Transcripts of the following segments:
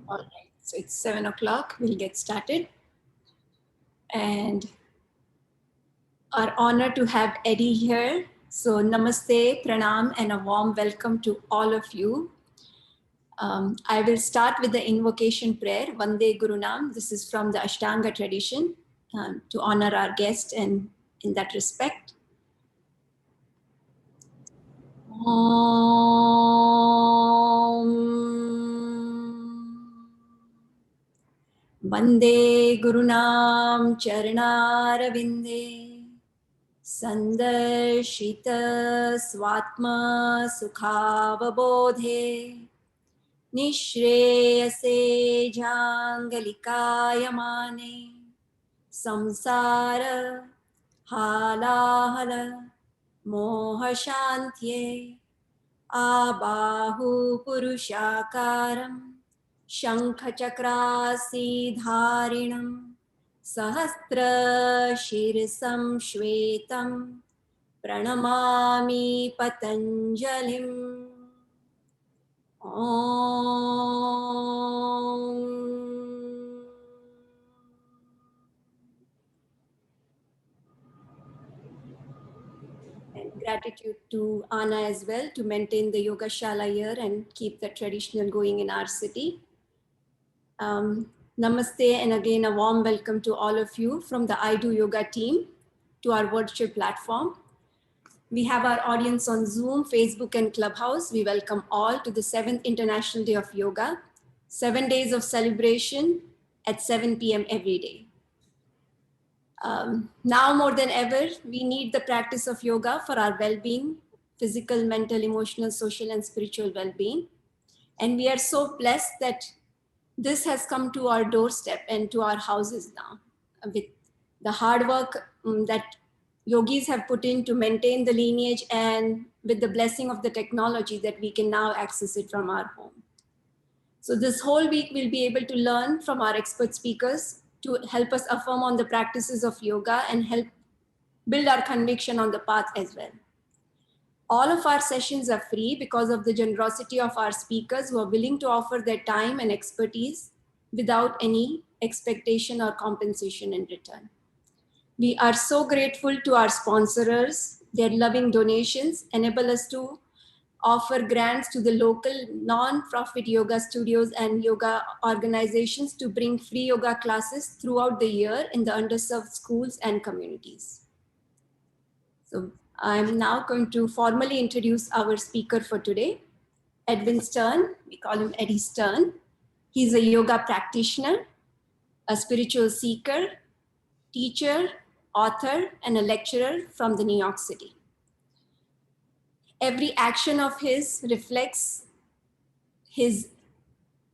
All right, so it's 7 o'clock. We'll get started. And our honor to have Eddie here. So namaste, pranam, and a warm welcome to all of you. I will start with the invocation prayer, Vande Gurunam. This is from the Ashtanga tradition to honor our guest and in that respect. Vande Gurunam Charanaravinde Sandarshita Swatma Sukhavabodhe Nishreyase Jangalikayamane Samsara Halahala Mohashantye Abahu Purushakaram Shankhachakradharinam Sahasrashirsam Shvetam Pranamami Patanjalim. Om. And gratitude to Anna as well to maintain the Yoga Shala here and keep the traditional going in our city. Namaste, and again a warm welcome to all of you from the I Do Yoga team to our virtual platform. We have our audience on Zoom, Facebook, and Clubhouse. We welcome all to the 7th International Day of Yoga, 7 days of celebration at 7 p.m. every day. Now more than ever, we need the practice of yoga for our well-being, physical, mental, emotional, social, and spiritual well-being. And we are so blessed that this has come to our doorstep and to our houses now with the hard work that yogis have put in to maintain the lineage, and with the blessing of the technology that we can now access it from our home. So this whole week we'll be able to learn from our expert speakers to help us affirm on the practices of yoga and help build our conviction on the path as well. All of our sessions are free because of the generosity of our speakers who are willing to offer their time and expertise without any expectation or compensation in return. We are so grateful to our sponsors. Their loving donations enable us to offer grants to the local non-profit yoga studios and yoga organizations to bring free yoga classes throughout the year in the underserved schools and communities. So I'm now going to formally introduce our speaker for today, Edwin Stern. We call him Eddie Stern. He's a yoga practitioner, a spiritual seeker, teacher, author, and a lecturer from the New York City. Every action of his reflects his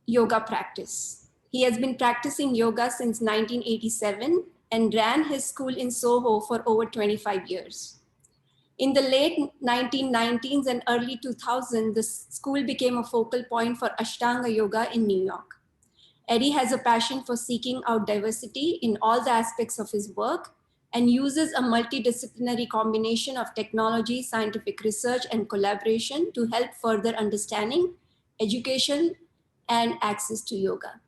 yoga practice. He has been practicing yoga since 1987 and ran his school in Soho for over 25 years. In the late 1990s and early 2000s, the school became a focal point for Ashtanga Yoga in New York. Eddie has a passion for seeking out diversity in all the aspects of his work and uses a multidisciplinary combination of technology, scientific research, and collaboration to help further understanding, education, and access to yoga.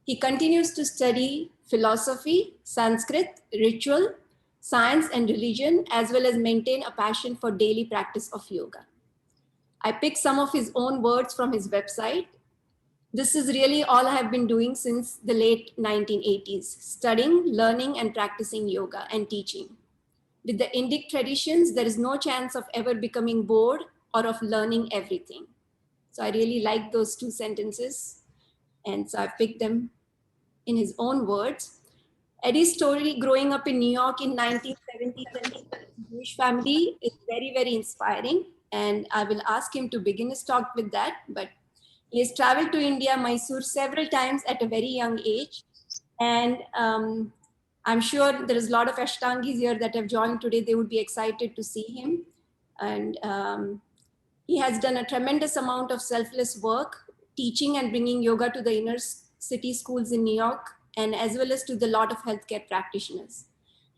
He continues to study philosophy, Sanskrit, ritual, science, and religion, as well as maintain a passion for daily practice of yoga. I picked some of his own words from his website. This is really all I have been doing since the late 1980s, studying, learning, and practicing yoga and teaching. With the Indic traditions, there is no chance of ever becoming bored or of learning everything. So I really like those two sentences. And so I picked them in his own words. Eddie's story growing up in New York in 1970s and Jewish family is very, very inspiring. And I will ask him to begin his talk with that. But he has traveled to India, Mysore several times at a very young age. And I'm sure there is a lot of Ashtangis here that have joined today. They would be excited to see him. And he has done a tremendous amount of selfless work, teaching and bringing yoga to the inner city schools in New York, and as well as to the lot of healthcare practitioners.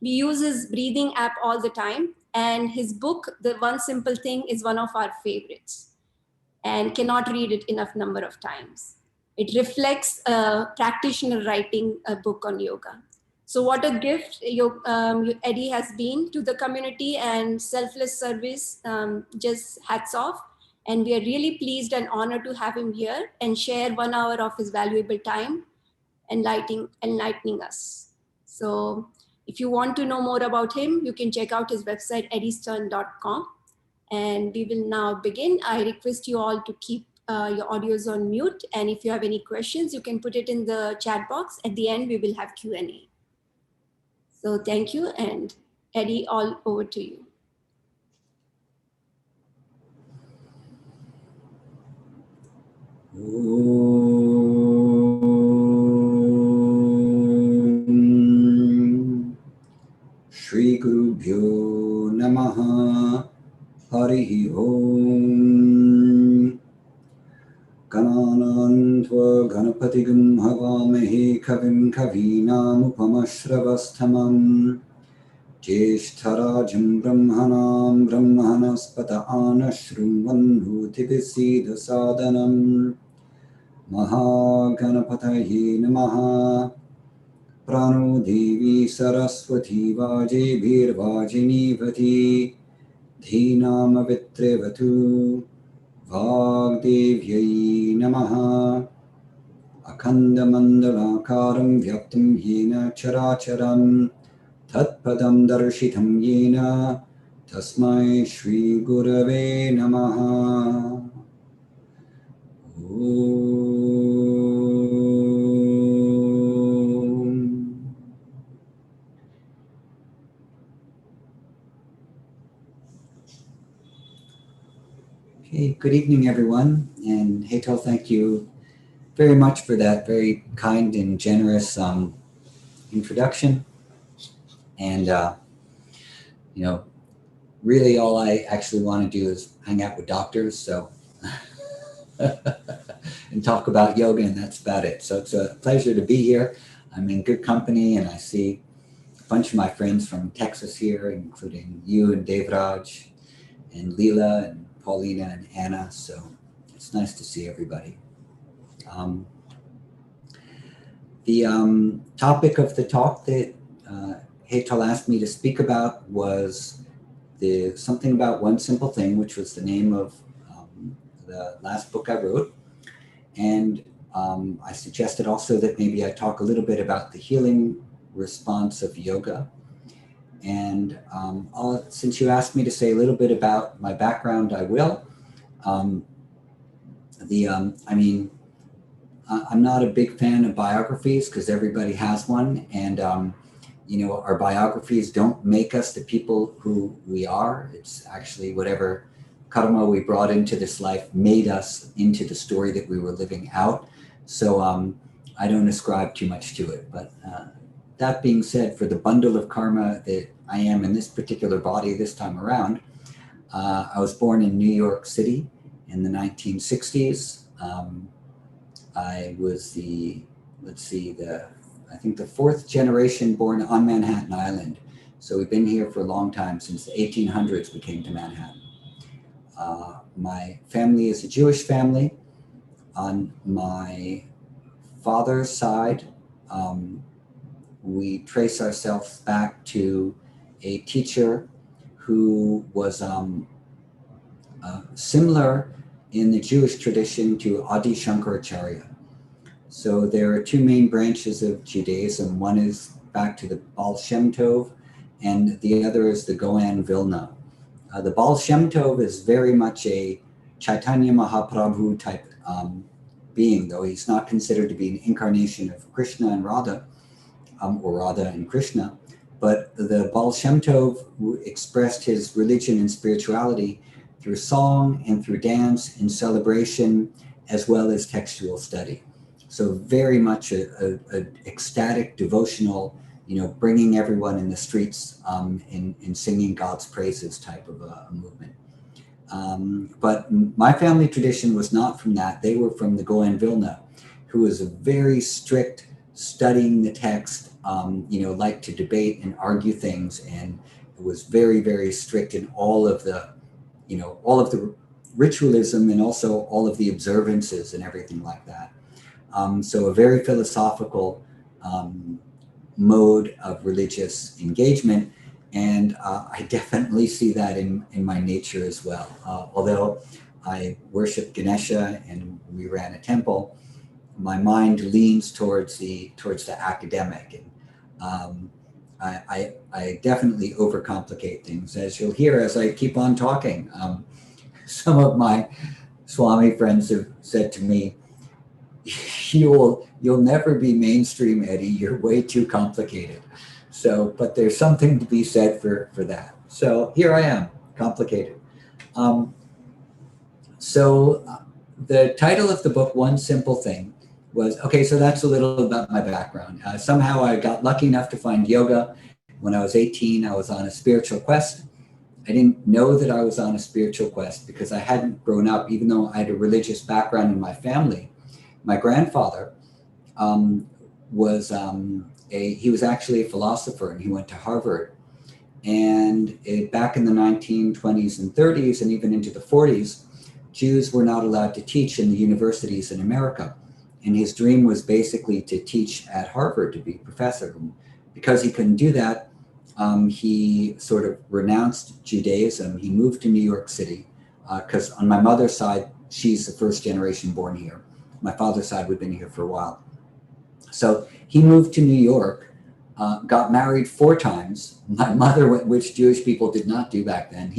We use his breathing app all the time, and his book, The One Simple Thing, is one of our favorites and cannot read it enough number of times. It reflects a practitioner writing a book on yoga. So what a gift Eddie has been to the community, and selfless service, just hats off. And we are really pleased and honored to have him here and share 1 hour of his valuable time enlightening us. So if you want to know more about him, you can check out his website, eddiestern.com. And we will now begin. I request you all to keep your audios on mute. And if you have any questions, you can put it in the chat box. At the end, we will have Q&A. So thank you. And Eddie, all over to you. Shri Gurubhyo Namaha Harihi Om Gananantva Ganapatigam Havamahe Kavim Kavinam Upamashravasthamam Jeshtarajam Brahmanam Brahmanaspata Anashrum Vanhutibhisida Sadanam Mahaganapataye Namaha Prano Devi Saraswati Vaje Vajinivati Dhinam Vitrevatu Vagdevyai Namaha Akhanda Mandalakaram Vyaptam Yena Characharam Tatpadam Darshitam Yena Tasmai Shri Gurave Namaha. Okay, good evening, everyone. And Hetal, thank you very much for that very kind and generous introduction. And, really all I actually want to do is hang out with doctors, so and talk about yoga, and that's about it. So it's a pleasure to be here. I'm in good company, and I see a bunch of my friends from Texas here, including you and Devraj and Leela and Paulina and Anna. So it's nice to see everybody. The topic of the talk that Hetal asked me to speak about was something about one simple thing, which was the name of the last book I wrote. And I suggested also that maybe I talk a little bit about the healing response of yoga. And since you asked me to say a little bit about my background, I will. I'm not a big fan of biographies because everybody has one. And, our biographies don't make us the people who we are. It's actually whatever karma we brought into this life made us into the story that we were living out. So I don't ascribe too much to it. But that being said, for the bundle of karma that I am in this particular body this time around, I was born in New York City in the 1960s. I was the fourth generation born on Manhattan Island. So we've been here for a long time, since the 1800s we came to Manhattan. My family is a Jewish family. On my father's side, we trace ourselves back to a teacher who was similar in the Jewish tradition to Adi Shankaracharya. So there are two main branches of Judaism. One is back to the Baal Shem Tov, and the other is the Gaon Vilna. The Baal Shem Tov is very much a Chaitanya Mahaprabhu type being, though he's not considered to be an incarnation of Krishna and Radha, or Radha and Krishna. But the Baal Shem Tov expressed his religion and spirituality through song and through dance and celebration, as well as textual study. So very much a ecstatic, devotional, bringing everyone in the streets in singing God's praises type of a movement. But my family tradition was not from that. They were from the Gaon Vilna, who was a very strict studying the text, liked to debate and argue things, and it was very, very strict in all of the ritualism and also all of the observances and everything like that. So a very philosophical mode of religious engagement. And I definitely see that in my nature as well. Although I worship Ganesha and we ran a temple, my mind leans towards the academic. And I definitely overcomplicate things, as you'll hear as I keep on talking. Some of my Swami friends have said to me, you'll never be mainstream, Eddie. You're way too complicated. So, but there's something to be said for that. So here I am, complicated. The title of the book, One Simple Thing, was, okay, so that's a little about my background. Somehow I got lucky enough to find yoga. When I was 18, I was on a spiritual quest. I didn't know that I was on a spiritual quest because I hadn't grown up, even though I had a religious background in my family. My grandfather was he was actually a philosopher, and he went to Harvard. And back in the 1920s and 30s, and even into the 40s, Jews were not allowed to teach in the universities in America. And his dream was basically to teach at Harvard, to be a professor. Because he couldn't do that, he sort of renounced Judaism. He moved to New York City because on my mother's side, she's the first generation born here. My father's side, we'd been here for a while. So he moved to New York, got married 4 times. My mother, which Jewish people did not do back then,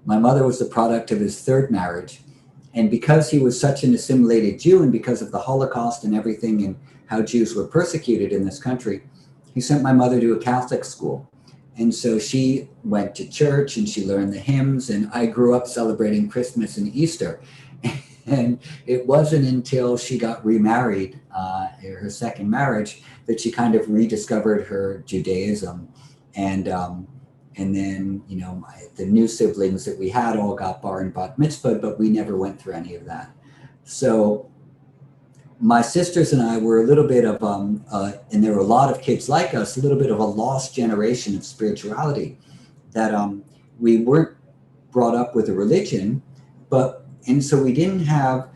my mother was the product of his 3rd marriage. And because he was such an assimilated Jew, and because of the Holocaust and everything and how Jews were persecuted in this country, he sent my mother to a Catholic school. And so she went to church and she learned the hymns, and I grew up celebrating Christmas and Easter. And it wasn't until she got remarried, her 2nd marriage, that she kind of rediscovered her Judaism. And then, the new siblings that we had all got bar and bat mitzvah, but we never went through any of that. So my sisters and I were a little bit of, and there were a lot of kids like us, a little bit of a lost generation of spirituality, that we weren't brought up with a religion, and so we didn't have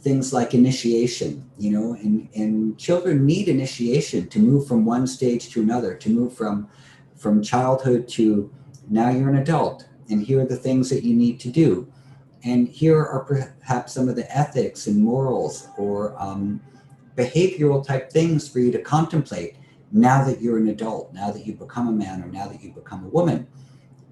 things like initiation, and children need initiation to move from one stage to another, to move from childhood to now you're an adult, and here are the things that you need to do. And here are perhaps some of the ethics and morals or behavioral type things for you to contemplate now that you're an adult, now that you've become a man, or now that you've become a woman.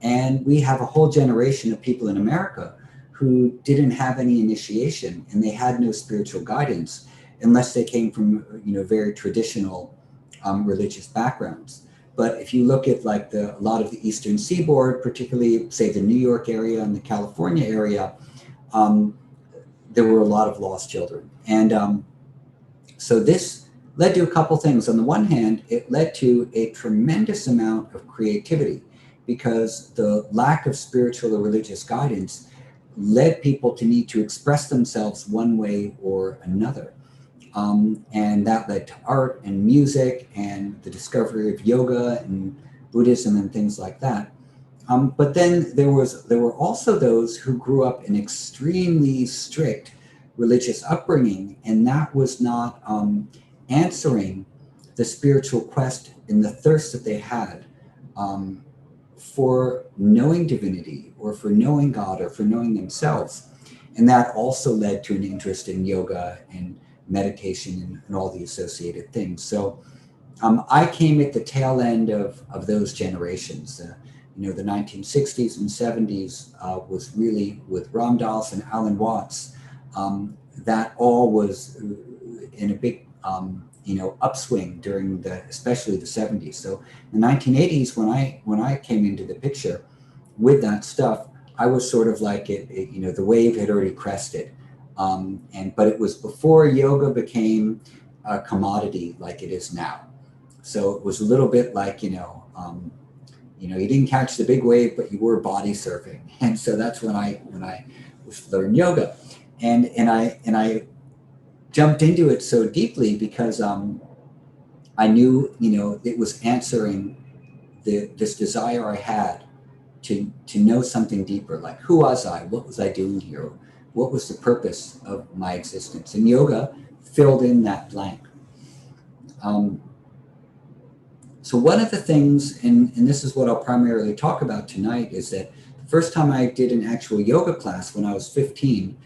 And we have a whole generation of people in America who didn't have any initiation, and they had no spiritual guidance unless they came from very traditional religious backgrounds. But if you look at a lot of the Eastern Seaboard, particularly say the New York area and the California area, there were a lot of lost children. And so this led to a couple things. On the one hand, it led to a tremendous amount of creativity, because the lack of spiritual or religious guidance led people to need to express themselves one way or another. And that led to art and music and the discovery of yoga and Buddhism and things like that. But then there were also those who grew up in extremely strict religious upbringing, and that was not answering the spiritual quest and the thirst that they had for knowing divinity, or for knowing God, or for knowing themselves. And that also led to an interest in yoga and meditation and all the associated things. So I came at the tail end of those generations. The 1960s and 70s was really, with Ram Dass and Alan Watts, that all was in a big upswing during especially the 70s. So the 1980s, when I came into the picture with that stuff, I was sort of like the wave had already crested. But it was before yoga became a commodity like it is now. So it was a little bit like, you didn't catch the big wave, but you were body surfing. And so that's when I was learning yoga. And I jumped into it so deeply because I knew, it was answering this desire I had to know something deeper, like who was I? What was I doing here? What was the purpose of my existence? And yoga filled in that blank. So one of the things, and this is what I'll primarily talk about tonight, is that the first time I did an actual yoga class when I was 15,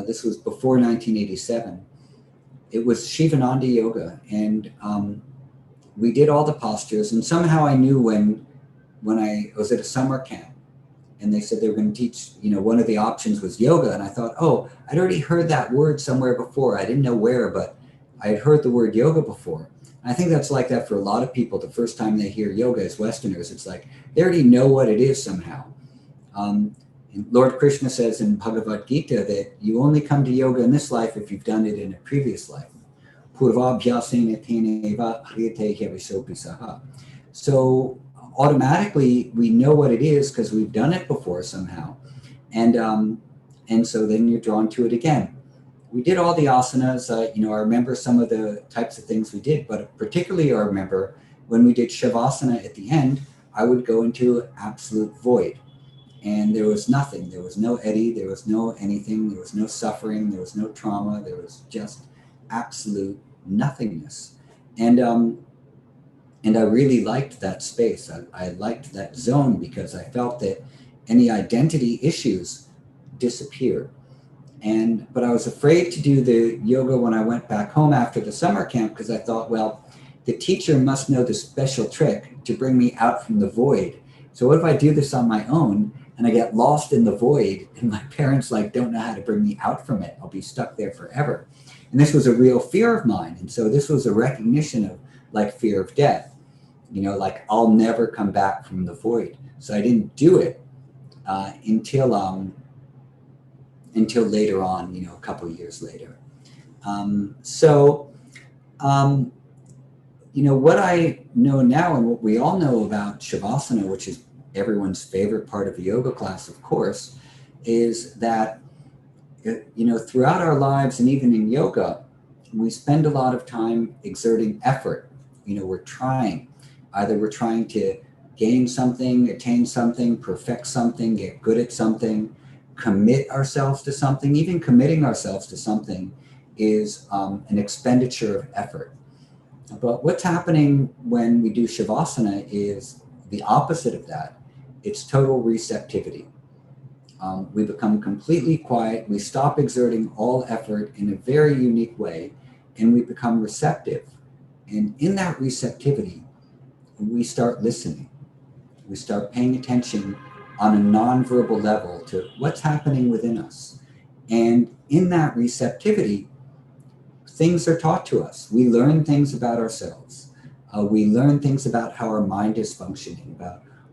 this was before 1987, it was Shivananda Yoga, and we did all the postures, and somehow I knew when I was at a summer camp, and they said they were going to teach, one of the options was yoga, and I thought, oh, I'd already heard that word somewhere before. I didn't know where, but I had heard the word yoga before. I think that's like that for a lot of people. The first time they hear yoga as Westerners, it's like they already know what it is somehow. And Lord Krishna says in Bhagavad Gita that you only come to yoga in this life if you've done it in a previous life. Purvabhyasena teneva hriyate hyavisopi saha. So automatically we know what it is because we've done it before somehow. And so then you're drawn to it again. We did all the asanas. I remember some of the types of things we did, but particularly I remember when we did Shavasana at the end, I would go into absolute void. And there was nothing. There was no eddy. There was no anything. There was no suffering. There was no trauma. There was just absolute nothingness. And I really liked that space. I liked that zone because I felt that any identity issues disappeared. But I was afraid to do the yoga when I went back home after the summer camp because I thought, well, the teacher must know the special trick to bring me out from the void. So what if I do this on my own and I get lost in the void and my parents don't know how to bring me out from it? I'll be stuck there forever. And this was a real fear of mine. And so this was a recognition of fear of death, I'll never come back from the void. So I didn't do it until later on, a couple of years later. What I know now and what we all know about Shavasana, which is everyone's favorite part of a yoga class, of course, is that, throughout our lives and even in yoga, we spend a lot of time exerting effort. We're trying. Either we're trying to gain something, attain something, perfect something, get good at something, commit ourselves to something. Even committing ourselves to something is an expenditure of effort. But what's happening when we do Shavasana is the opposite of that. It's total receptivity. We become completely quiet. We stop exerting all effort in a very unique way, and we become receptive. And in that receptivity, we start listening. We start paying attention on a nonverbal level to what's happening within us. And in that receptivity, things are taught to us. We learn things about ourselves. We learn things about how our mind is functioning,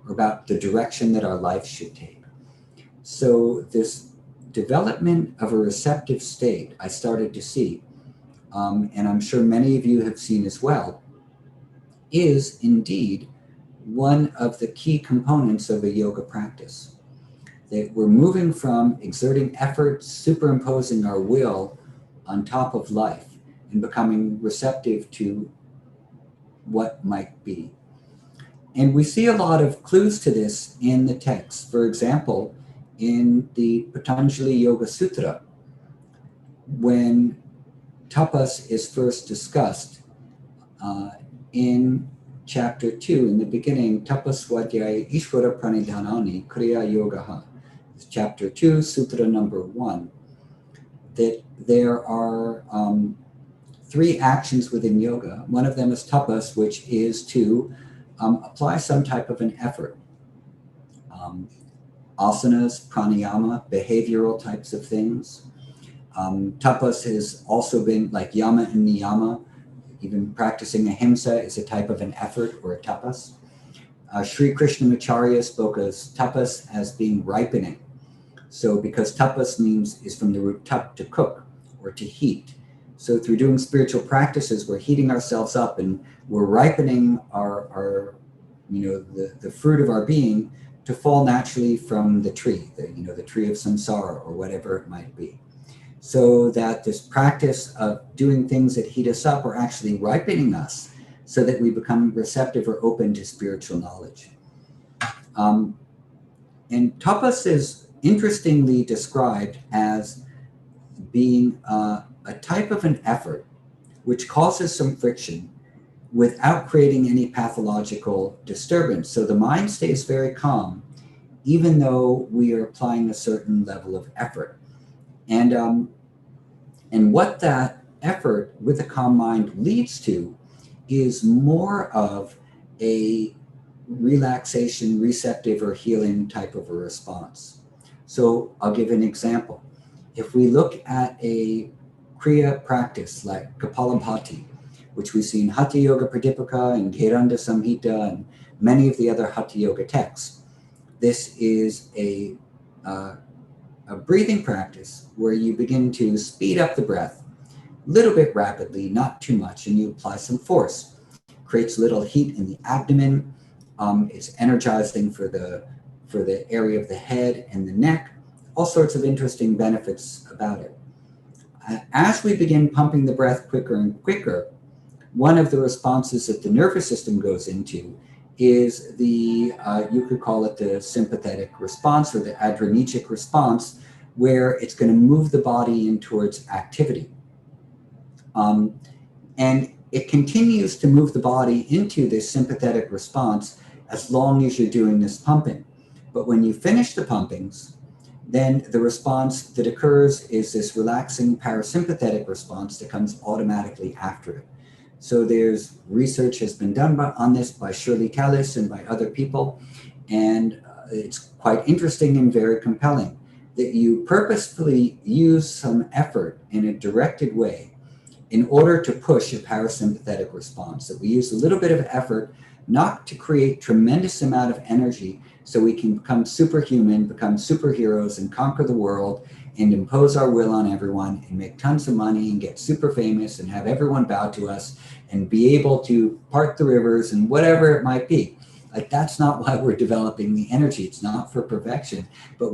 about the direction that our life should take. So this development of a receptive state I started to see, and I'm sure many of you have seen as well, is indeed one of the key components of a yoga practice. That we're moving from exerting effort, superimposing our will on top of life, and becoming receptive to what might be. And we see a lot of clues to this in the text. For example, in the Patanjali Yoga Sutra, when tapas is first discussed in chapter 2, in the beginning, tapas swadhyaya ishvara pranidhanani kriya yogaha. It's chapter 2, sutra number 1. That there are 3 actions within yoga. One of them is tapas, which is to apply some type of an effort. Asanas, pranayama, behavioral types of things. Tapas has also been like yama and niyama. Even practicing ahimsa is a type of an effort or a tapas. Sri Krishnamacharya spoke of tapas as being ripening. So because tapas is from the root tap, to cook or to heat. So through doing spiritual practices, we're heating ourselves up and we're ripening our the fruit of our being to fall naturally from the tree, the tree of samsara or whatever it might be. So that this practice of doing things that heat us up are actually ripening us so that we become receptive or open to spiritual knowledge. And tapas is interestingly described as being a a type of an effort which causes some friction without creating any pathological disturbance. So the mind stays very calm, even though we are applying a certain level of effort. And what that effort with a calm mind leads to is more of a relaxation, receptive, or healing type of a response. So I'll give an example. If we look at a Kriya practice like Kapalabhati, which we see in Hatha Yoga Pradipika and Gheranda Samhita and many of the other Hatha Yoga texts, this is a breathing practice where you begin to speed up the breath a little bit rapidly, not too much, and you apply some force. Creates a little heat in the abdomen. It's energizing for the area of the head and the neck. All sorts of interesting benefits about it. As we begin pumping the breath quicker and quicker, one of the responses that the nervous system goes into is the, you could call it the sympathetic response or the adrenergic response, where it's going to move the body in towards activity. And it continues to move the body into this sympathetic response as long as you're doing this pumping. But when you finish the pumpings, then the response that occurs is this relaxing parasympathetic response that comes automatically after it. So there's research has been done on this by Shirley Callis and by other people, and it's quite interesting and very compelling that you purposefully use some effort in a directed way in order to push a parasympathetic response, that we use a little bit of effort not to create tremendous amount of energy so we can become superhuman, become superheroes and conquer the world and impose our will on everyone and make tons of money and get super famous and have everyone bow to us and be able to part the rivers and whatever it might be. Like, that's not why we're developing the energy. It's not for perfection, but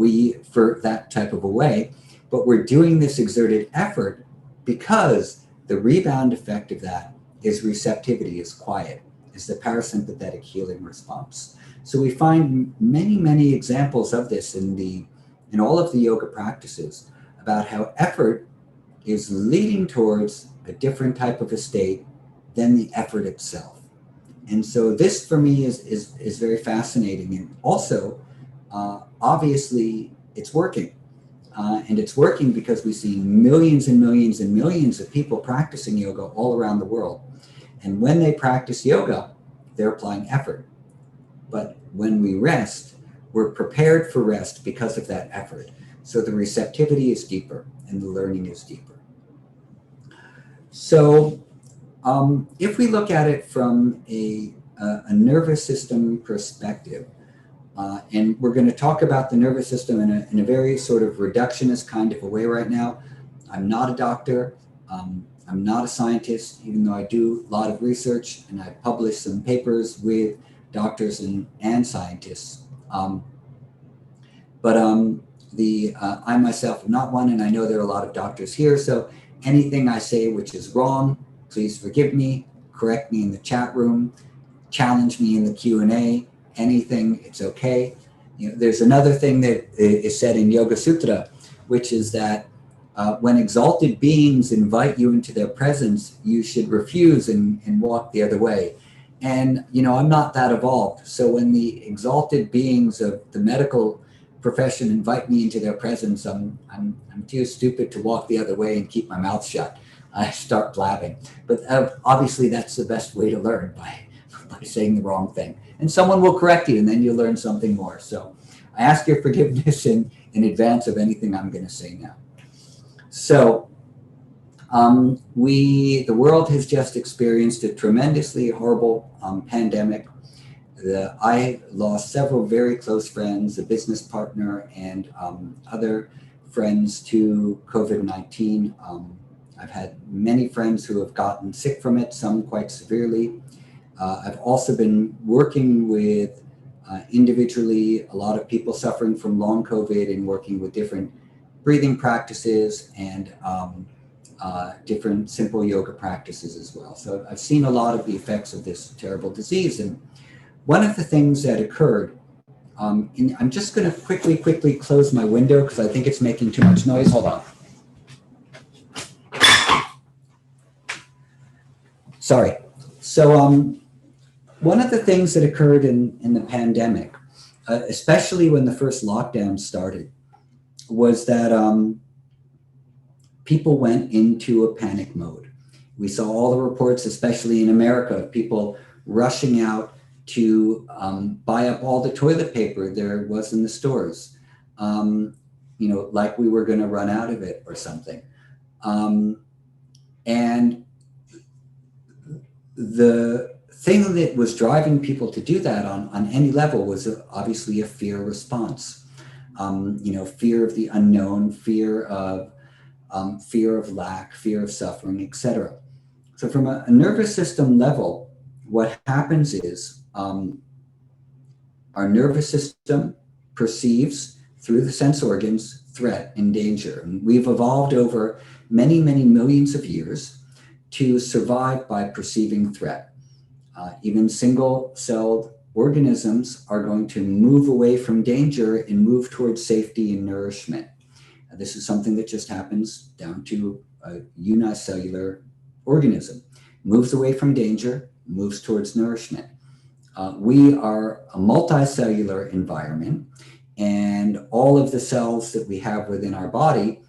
for that type of a way, but we're doing this exerted effort because the rebound effect of that is receptivity, is quiet, is the parasympathetic healing response. So we find many, many examples of this in all of the yoga practices about how effort is leading towards a different type of a state than the effort itself. And so this for me is very fascinating. And also, obviously, it's working. And it's working because we see millions and millions and millions of people practicing yoga all around the world. And when they practice yoga, they're applying effort. But when we rest, we're prepared for rest because of that effort. So the receptivity is deeper and the learning is deeper. So if we look at it from a nervous system perspective, and we're going to talk about the nervous system in a very sort of reductionist kind of a way right now. I'm not a doctor. I'm not a scientist, even though I do a lot of research and I publish some papers with doctors and scientists. I myself am not one, and I know there are a lot of doctors here. So anything I say which is wrong, please forgive me, correct me in the chat room, challenge me in the Q&A. Anything, it's okay. You know, there's another thing that is said in Yoga Sutra, which is that when exalted beings invite you into their presence, you should refuse and walk the other way. And, you know, I'm not that evolved. So when the exalted beings of the medical profession invite me into their presence, I'm too stupid to walk the other way and keep my mouth shut. I start blabbing. But obviously that's the best way to learn, by saying the wrong thing. And someone will correct you and then you'll learn something more. So I ask your forgiveness in advance of anything I'm going to say now. So the world has just experienced a tremendously horrible pandemic. I lost several very close friends, a business partner, and other friends to COVID-19. I've had many friends who have gotten sick from it, some quite severely. I've also been working with individually a lot of people suffering from long COVID and working with different breathing practices and different simple yoga practices as well. So I've seen a lot of the effects of this terrible disease. And one of the things that occurred, I'm just going to quickly close my window because I think it's making too much noise. Hold on. Sorry. So one of the things that occurred in the pandemic, especially when the first lockdown started, was that people went into a panic mode. We saw all the reports, especially in America, of people rushing out to buy up all the toilet paper there was in the stores, like we were going to run out of it or something. And the thing that was driving people to do that on any level was obviously a fear response. Fear of the unknown, fear of lack, fear of suffering, etc. So from a nervous system level, what happens is our nervous system perceives through the sense organs threat and danger. And we've evolved over many, many millions of years to survive by perceiving threat. Even single-celled organisms are going to move away from danger and move towards safety and nourishment. This is something that just happens down to a unicellular organism. Moves away from danger, moves towards nourishment. We are a multicellular environment, and all of the cells that we have within our body,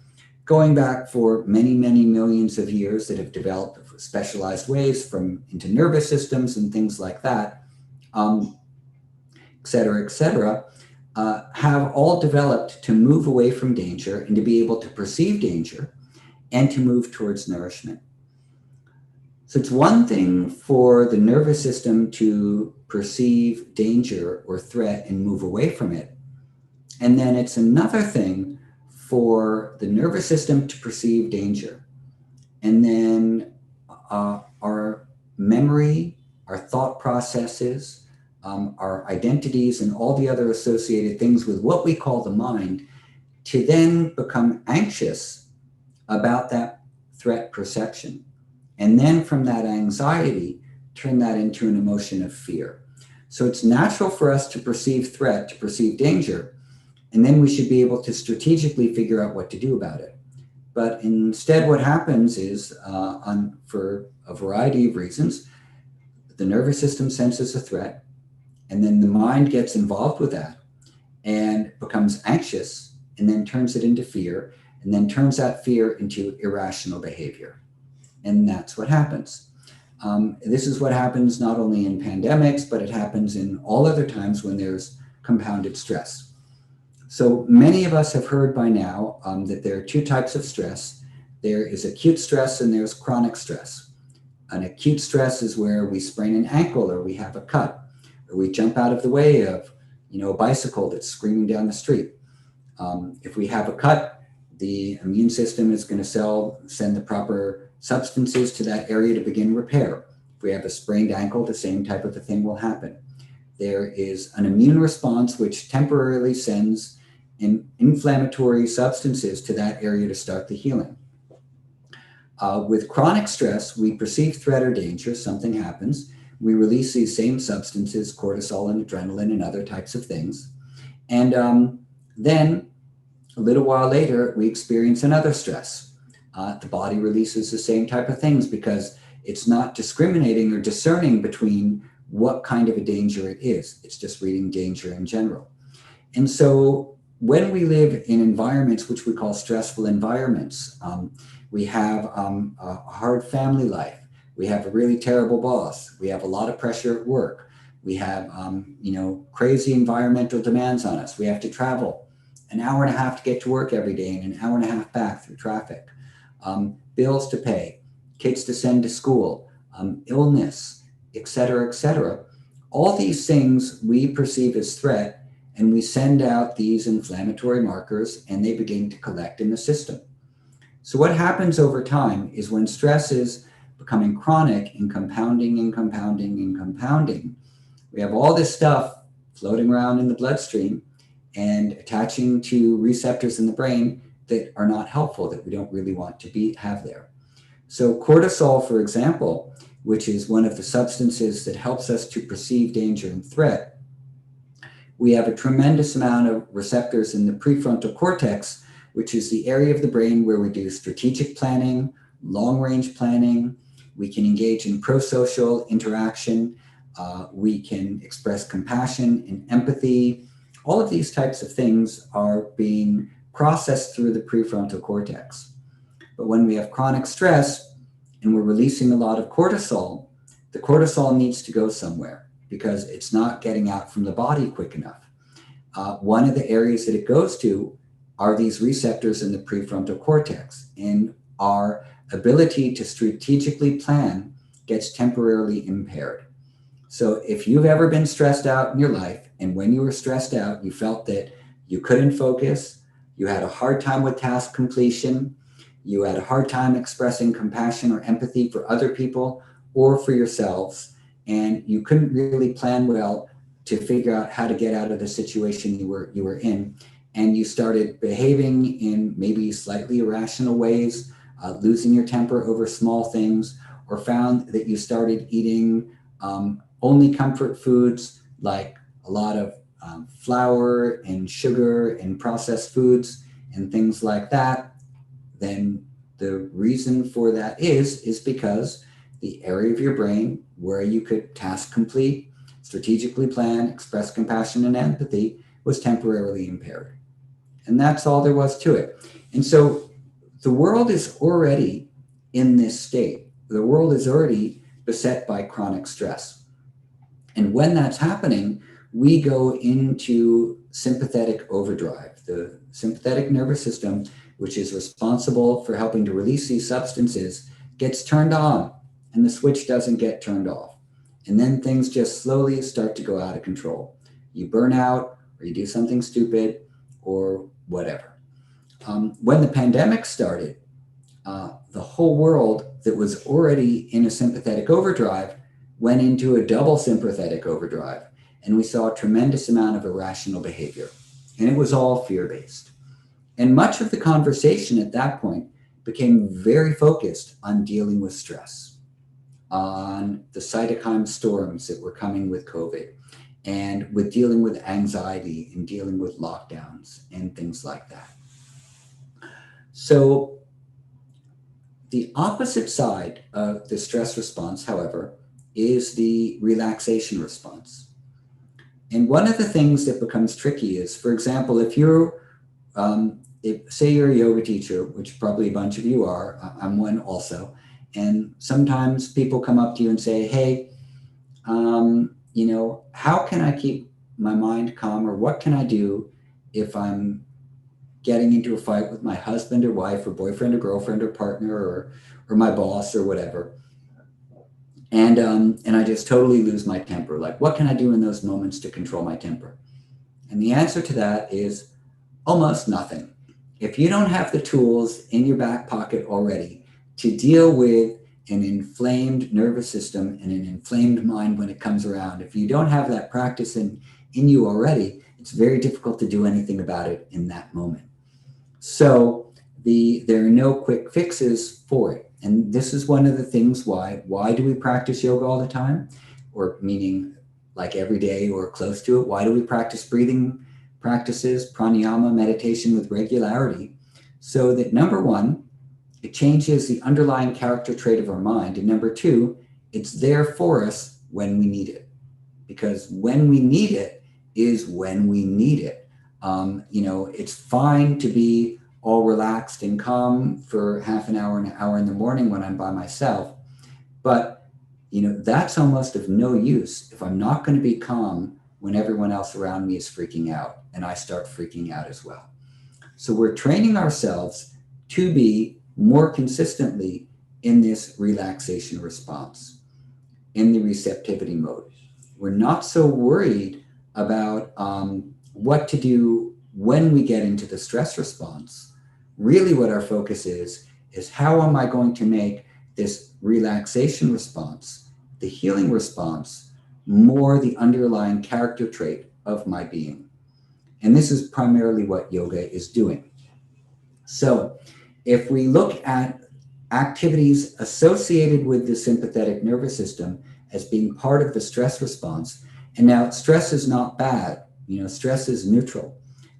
going back for many, many millions of years, that have developed specialized ways into nervous systems and things like that, et cetera, have all developed to move away from danger and to be able to perceive danger and to move towards nourishment. So it's one thing for the nervous system to perceive danger or threat and move away from it. And then it's another thing for the nervous system to perceive danger. And then our memory, our thought processes, our identities, and all the other associated things with what we call the mind, to then become anxious about that threat perception. And then from that anxiety, turn that into an emotion of fear. So it's natural for us to perceive threat, to perceive danger, and then we should be able to strategically figure out what to do about it. But instead, what happens is, for a variety of reasons, the nervous system senses a threat, and then the mind gets involved with that and becomes anxious, and then turns it into fear, and then turns that fear into irrational behavior. And that's what happens. This is what happens not only in pandemics, but it happens in all other times when there's compounded stress. So many of us have heard by now that there are two types of stress. There is acute stress and there's chronic stress. An acute stress is where we sprain an ankle, or we have a cut, or we jump out of the way of a bicycle that's screaming down the street. If we have a cut, the immune system is going to send the proper substances to that area to begin repair. If we have a sprained ankle, the same type of a thing will happen. There is an immune response which temporarily sends inflammatory substances to that area to start the healing. With chronic stress, we perceive threat or danger, something happens. We release these same substances, cortisol and adrenaline and other types of things. And then a little while later, we experience another stress. The body releases the same type of things because it's not discriminating or discerning between what kind of a danger it is. It's just reading danger in general. And so when we live in environments which we call stressful environments, we have a hard family life. We have a really terrible boss. We have a lot of pressure at work. We have, crazy environmental demands on us. We have to travel an hour and a half to get to work every day and an hour and a half back through traffic. Bills to pay, kids to send to school, illness, et cetera, all these things we perceive as threat, and we send out these inflammatory markers and they begin to collect in the system. So what happens over time is when stress is becoming chronic and compounding, we have all this stuff floating around in the bloodstream and attaching to receptors in the brain that are not helpful, that we don't really want to have there. So cortisol, for example, which is one of the substances that helps us to perceive danger and threat, we have a tremendous amount of receptors in the prefrontal cortex, which is the area of the brain where we do strategic planning, long-range planning, We can engage in pro-social interaction. We can express compassion and empathy. All of these types of things are being processed through the prefrontal cortex. But when we have chronic stress and we're releasing a lot of cortisol, the cortisol needs to go somewhere because it's not getting out from the body quick enough. One of the areas that it goes to are these receptors in the prefrontal cortex, and our ability to strategically plan gets temporarily impaired. So if you've ever been stressed out in your life, and when you were stressed out, you felt that you couldn't focus, you had a hard time with task completion, you had a hard time expressing compassion or empathy for other people or for yourselves, and you couldn't really plan well to figure out how to get out of the situation you were in, and you started behaving in maybe slightly irrational ways, losing your temper over small things, or found that you started eating only comfort foods like a lot of flour and sugar and processed foods and things like that, then the reason for that is because the area of your brain where you could task complete, strategically plan, express compassion and empathy was temporarily impaired. And that's all there was to it. And so the world is already in this state. The world is already beset by chronic stress. And when that's happening, we go into sympathetic overdrive. The sympathetic nervous system, which is responsible for helping to release these substances, gets turned on, and the switch doesn't get turned off. And then things just slowly start to go out of control. You burn out, or you do something stupid, or whatever. When the pandemic started, the whole world that was already in a sympathetic overdrive went into a double sympathetic overdrive, and we saw a tremendous amount of irrational behavior, and it was all fear-based. And much of the conversation at that point became very focused on dealing with stress, on the cytokine storms that were coming with COVID, and with dealing with anxiety and dealing with lockdowns and things like that. So the opposite side of the stress response, however, is the relaxation response. And one of the things that becomes tricky is, for example, if you're, say you're a yoga teacher, which probably a bunch of you are, I'm one also, and sometimes people come up to you and say, hey, how can I keep my mind calm, or what can I do if I'm getting into a fight with my husband or wife or boyfriend or girlfriend or partner or my boss or whatever. And I just totally lose my temper. Like, what can I do in those moments to control my temper? And the answer to that is almost nothing. If you don't have the tools in your back pocket already to deal with an inflamed nervous system and an inflamed mind when it comes around, if you don't have that practice in you already, it's very difficult to do anything about it in that moment. So there are no quick fixes for it. And this is one of the things why do we practice yoga all the time? Or meaning like every day or close to it. Why do we practice breathing practices, pranayama, meditation with regularity? So that number one, it changes the underlying character trait of our mind. And number two, it's there for us when we need it. Because when we need it is when we need it. It's fine to be all relaxed and calm for half an hour in the morning when I'm by myself. But, that's almost of no use if I'm not going to be calm when everyone else around me is freaking out and I start freaking out as well. So we're training ourselves to be more consistently in this relaxation response, in the receptivity mode. We're not so worried about what to do when we get into the stress response. Really what our focus is how am I going to make this relaxation response, the healing response, more the underlying character trait of my being. And this is primarily what yoga is doing. So if we look at activities associated with the sympathetic nervous system as being part of the stress response, and now stress is not bad, stress is neutral.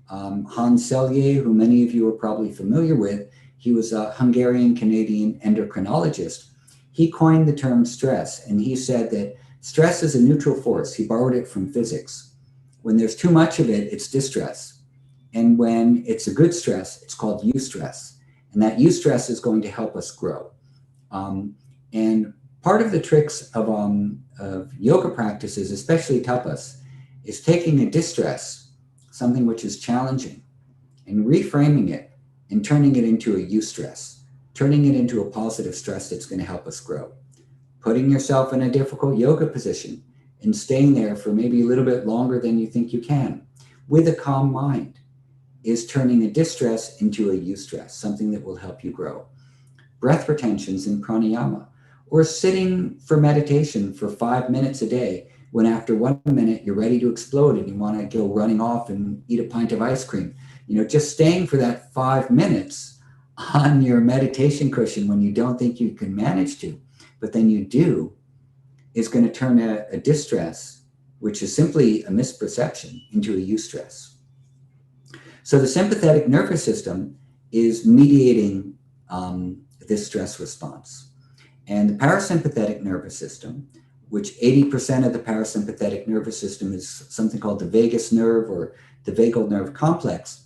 Hans Selye, who many of you are probably familiar with, he was a Hungarian-Canadian endocrinologist. he coined the term stress, and he said that stress is a neutral force. He borrowed it from physics. When there's too much of it, it's distress. And when it's a good stress, it's called eustress. And that eustress is going to help us grow. And part of the tricks of yoga practices, especially tapas, is taking a distress, something which is challenging, and reframing it and turning it into a eustress, turning it into a positive stress that's going to help us grow. Putting yourself in a difficult yoga position and staying there for maybe a little bit longer than you think you can with a calm mind is turning a distress into a eustress, something that will help you grow. Breath retentions in pranayama, or sitting for meditation for 5 minutes a day when after 1 minute you're ready to explode and you want to go running off and eat a pint of ice cream. Just staying for that 5 minutes on your meditation cushion when you don't think you can manage to, but then you do, is going to turn a distress, which is simply a misperception, into a eustress. So the sympathetic nervous system is mediating this stress response. And the parasympathetic nervous system, which 80% of the parasympathetic nervous system is something called the vagus nerve or the vagal nerve complex,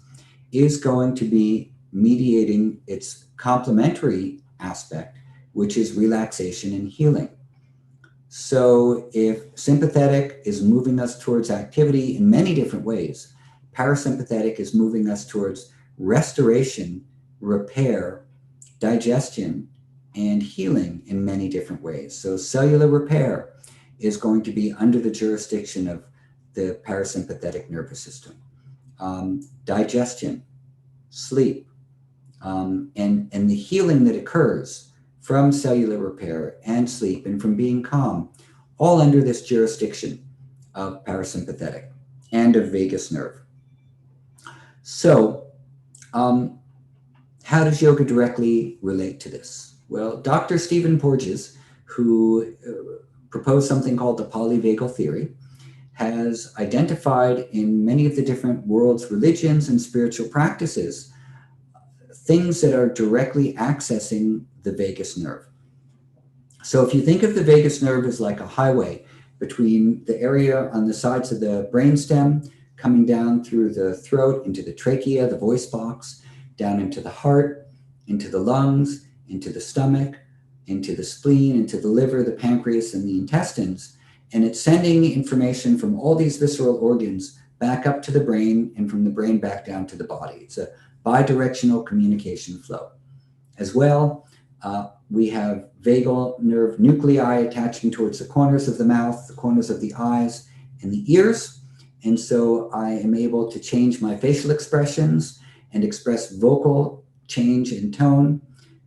is going to be mediating its complementary aspect, which is relaxation and healing. So if sympathetic is moving us towards activity in many different ways, parasympathetic is moving us towards restoration, repair, digestion, and healing in many different ways. So cellular repair is going to be under the jurisdiction of the parasympathetic nervous system. Digestion, sleep, and the healing that occurs from cellular repair and sleep and from being calm, all under this jurisdiction of parasympathetic and of vagus nerve. So, how does yoga directly relate to this? Well, Dr. Stephen Porges, who proposed something called the polyvagal theory, has identified in many of the different world's religions and spiritual practices things that are directly accessing the vagus nerve. So if you think of the vagus nerve as like a highway between the area on the sides of the brainstem, coming down through the throat, into the trachea, the voice box, down into the heart, into the lungs, into the stomach, into the spleen, into the liver, the pancreas, and the intestines. And it's sending information from all these visceral organs back up to the brain and from the brain back down to the body. It's a bidirectional communication flow. As well, we have vagal nerve nuclei attaching towards the corners of the mouth, the corners of the eyes, and the ears. And so I am able to change my facial expressions and express vocal change in tone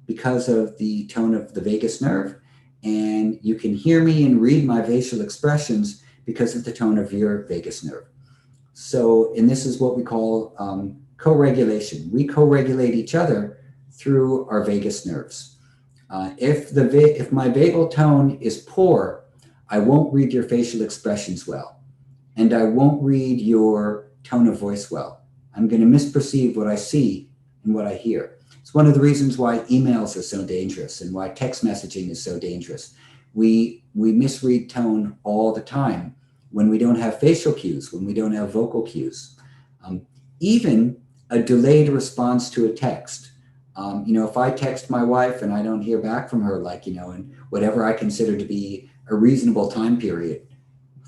because of the tone of the vagus nerve. And you can hear me and read my facial expressions because of the tone of your vagus nerve. So, and this is what we call co-regulation. We co-regulate each other through our vagus nerves. If my vagal tone is poor, I won't read your facial expressions well, and I won't read your tone of voice well. I'm going to misperceive what I see and what I hear. It's one of the reasons why emails are so dangerous and why text messaging is so dangerous. We misread tone all the time when we don't have facial cues, when we don't have vocal cues. Even a delayed response to a text. If I text my wife and I don't hear back from her, in whatever I consider to be a reasonable time period,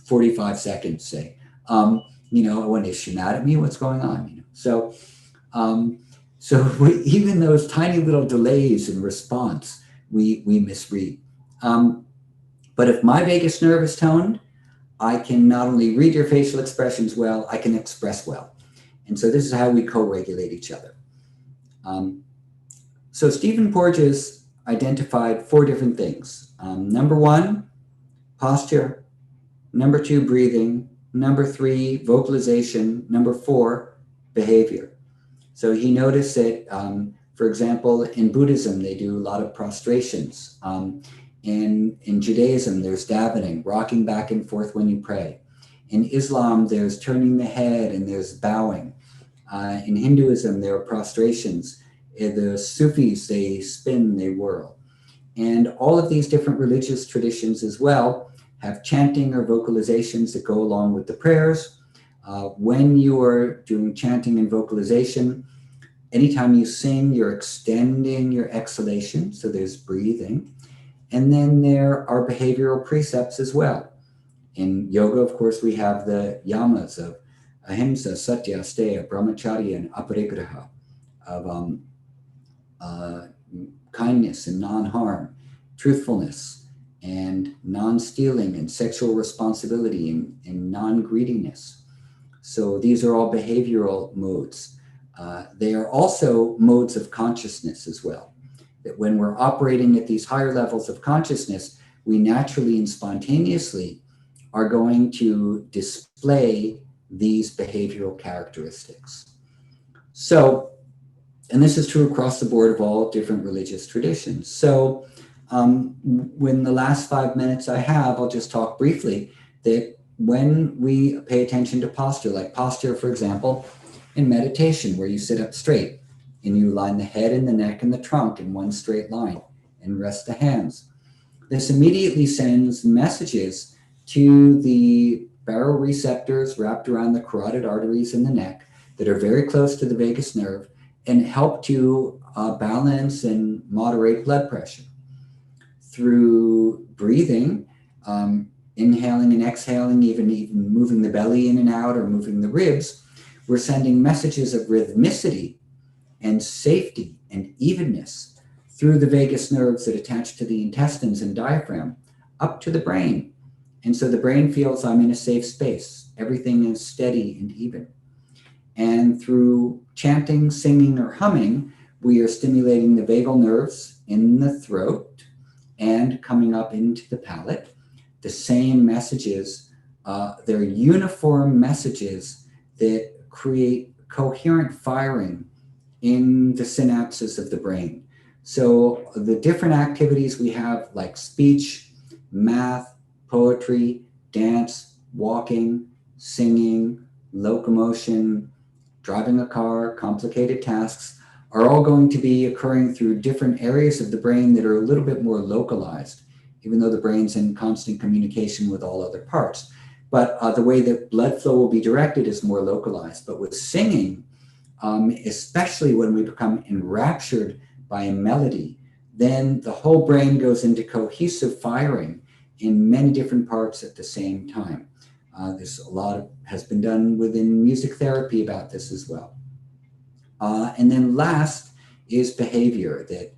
45 seconds, say, when is she mad at me? What's going on? So even those tiny little delays in response, we misread. But if my vagus nerve is toned, I can not only read your facial expressions well, I can express well. And so this is how we co-regulate each other. So Stephen Porges identified 4 different things. Number 1, posture. Number 2, breathing. Number 3, vocalization. Number 4, behavior. So he noticed that, for example, in Buddhism, they do a lot of prostrations. In Judaism, there's davening, rocking back and forth when you pray. In Islam, there's turning the head and there's bowing. In Hinduism, there are prostrations. The Sufis, they spin, they whirl. And all of these different religious traditions as well have chanting or vocalizations that go along with the prayers. When you are doing chanting and vocalization, anytime you sing, you're extending your exhalation, so there's breathing. And then there are behavioral precepts as well. In yoga, of course, we have the yamas of ahimsa, satya, asteya, brahmacharya, and aparigraha, of kindness and non-harm, truthfulness and non-stealing, and sexual responsibility and non-greediness. So these are all behavioral modes. They are also modes of consciousness as well. That when we're operating at these higher levels of consciousness, we naturally and spontaneously are going to display these behavioral characteristics. So, and this is true across the board of all different religious traditions. So when the last 5 minutes I have, I'll just talk briefly that when we pay attention to posture, like posture, for example, in meditation, where you sit up straight and you line the head and the neck and the trunk in one straight line and rest the hands. This immediately sends messages to the baroreceptors wrapped around the carotid arteries in the neck that are very close to the vagus nerve and help to balance and moderate blood pressure. Through breathing, inhaling and exhaling, even moving the belly in and out or moving the ribs, we're sending messages of rhythmicity and safety and evenness through the vagus nerves that attach to the intestines and diaphragm up to the brain. And so the brain feels I'm in a safe space. Everything is steady and even. And through chanting, singing, or humming, we are stimulating the vagal nerves in the throat and coming up into the palate. The same messages, they're uniform messages that create coherent firing in the synapses of the brain. So the different activities we have, like speech, math, poetry, dance, walking, singing, locomotion, driving a car, complicated tasks, are all going to be occurring through different areas of the brain that are a little bit more localized, even though the brain's in constant communication with all other parts. But the way that blood flow will be directed is more localized. But with singing, especially when we become enraptured by a melody, then the whole brain goes into cohesive firing in many different parts at the same time. There's a lot has been done within music therapy about this as well. And then last is behavior, that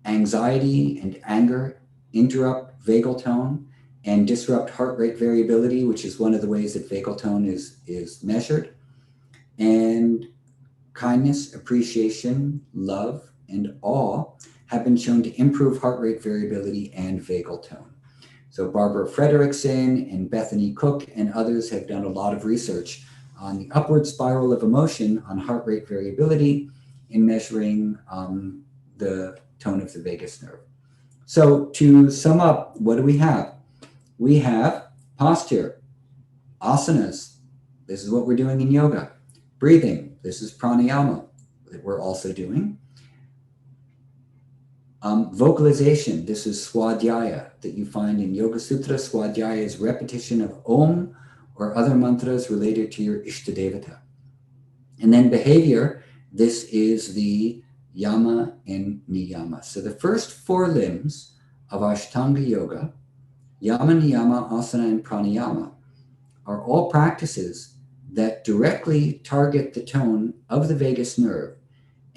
anxiety and anger interrupt vagal tone and disrupt heart rate variability, which is one of the ways that vagal tone is measured. And kindness, appreciation, love, and awe have been shown to improve heart rate variability and vagal tone. So Barbara Fredrickson and Bethany Cook and others have done a lot of research on the upward spiral of emotion on heart rate variability in measuring the tone of the vagus nerve. So to sum up, what do we have? We have posture, asanas. This is what we're doing in yoga. Breathing, this is pranayama that we're also doing. Vocalization, this is swadhyaya that you find in Yoga Sutra. Swadhyaya is repetition of Om or other mantras related to your Ishtadevata. And then behavior, this is the yama and niyama. So the first four limbs of Ashtanga Yoga, yama, niyama, asana, and pranayama, are all practices that directly target the tone of the vagus nerve.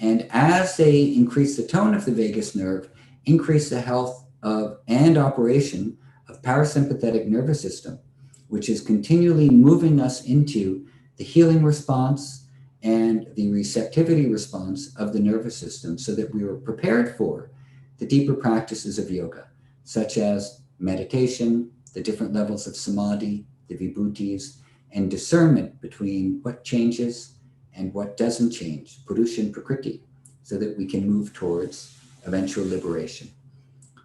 And as they increase the tone of the vagus nerve, increase the health of and operation of parasympathetic nervous system, which is continually moving us into the healing response and the receptivity response of the nervous system so that we are prepared for the deeper practices of yoga, such as meditation, the different levels of samadhi, the vibhutis, and discernment between what changes and what doesn't change, Purusha and Prakriti, so that we can move towards eventual liberation.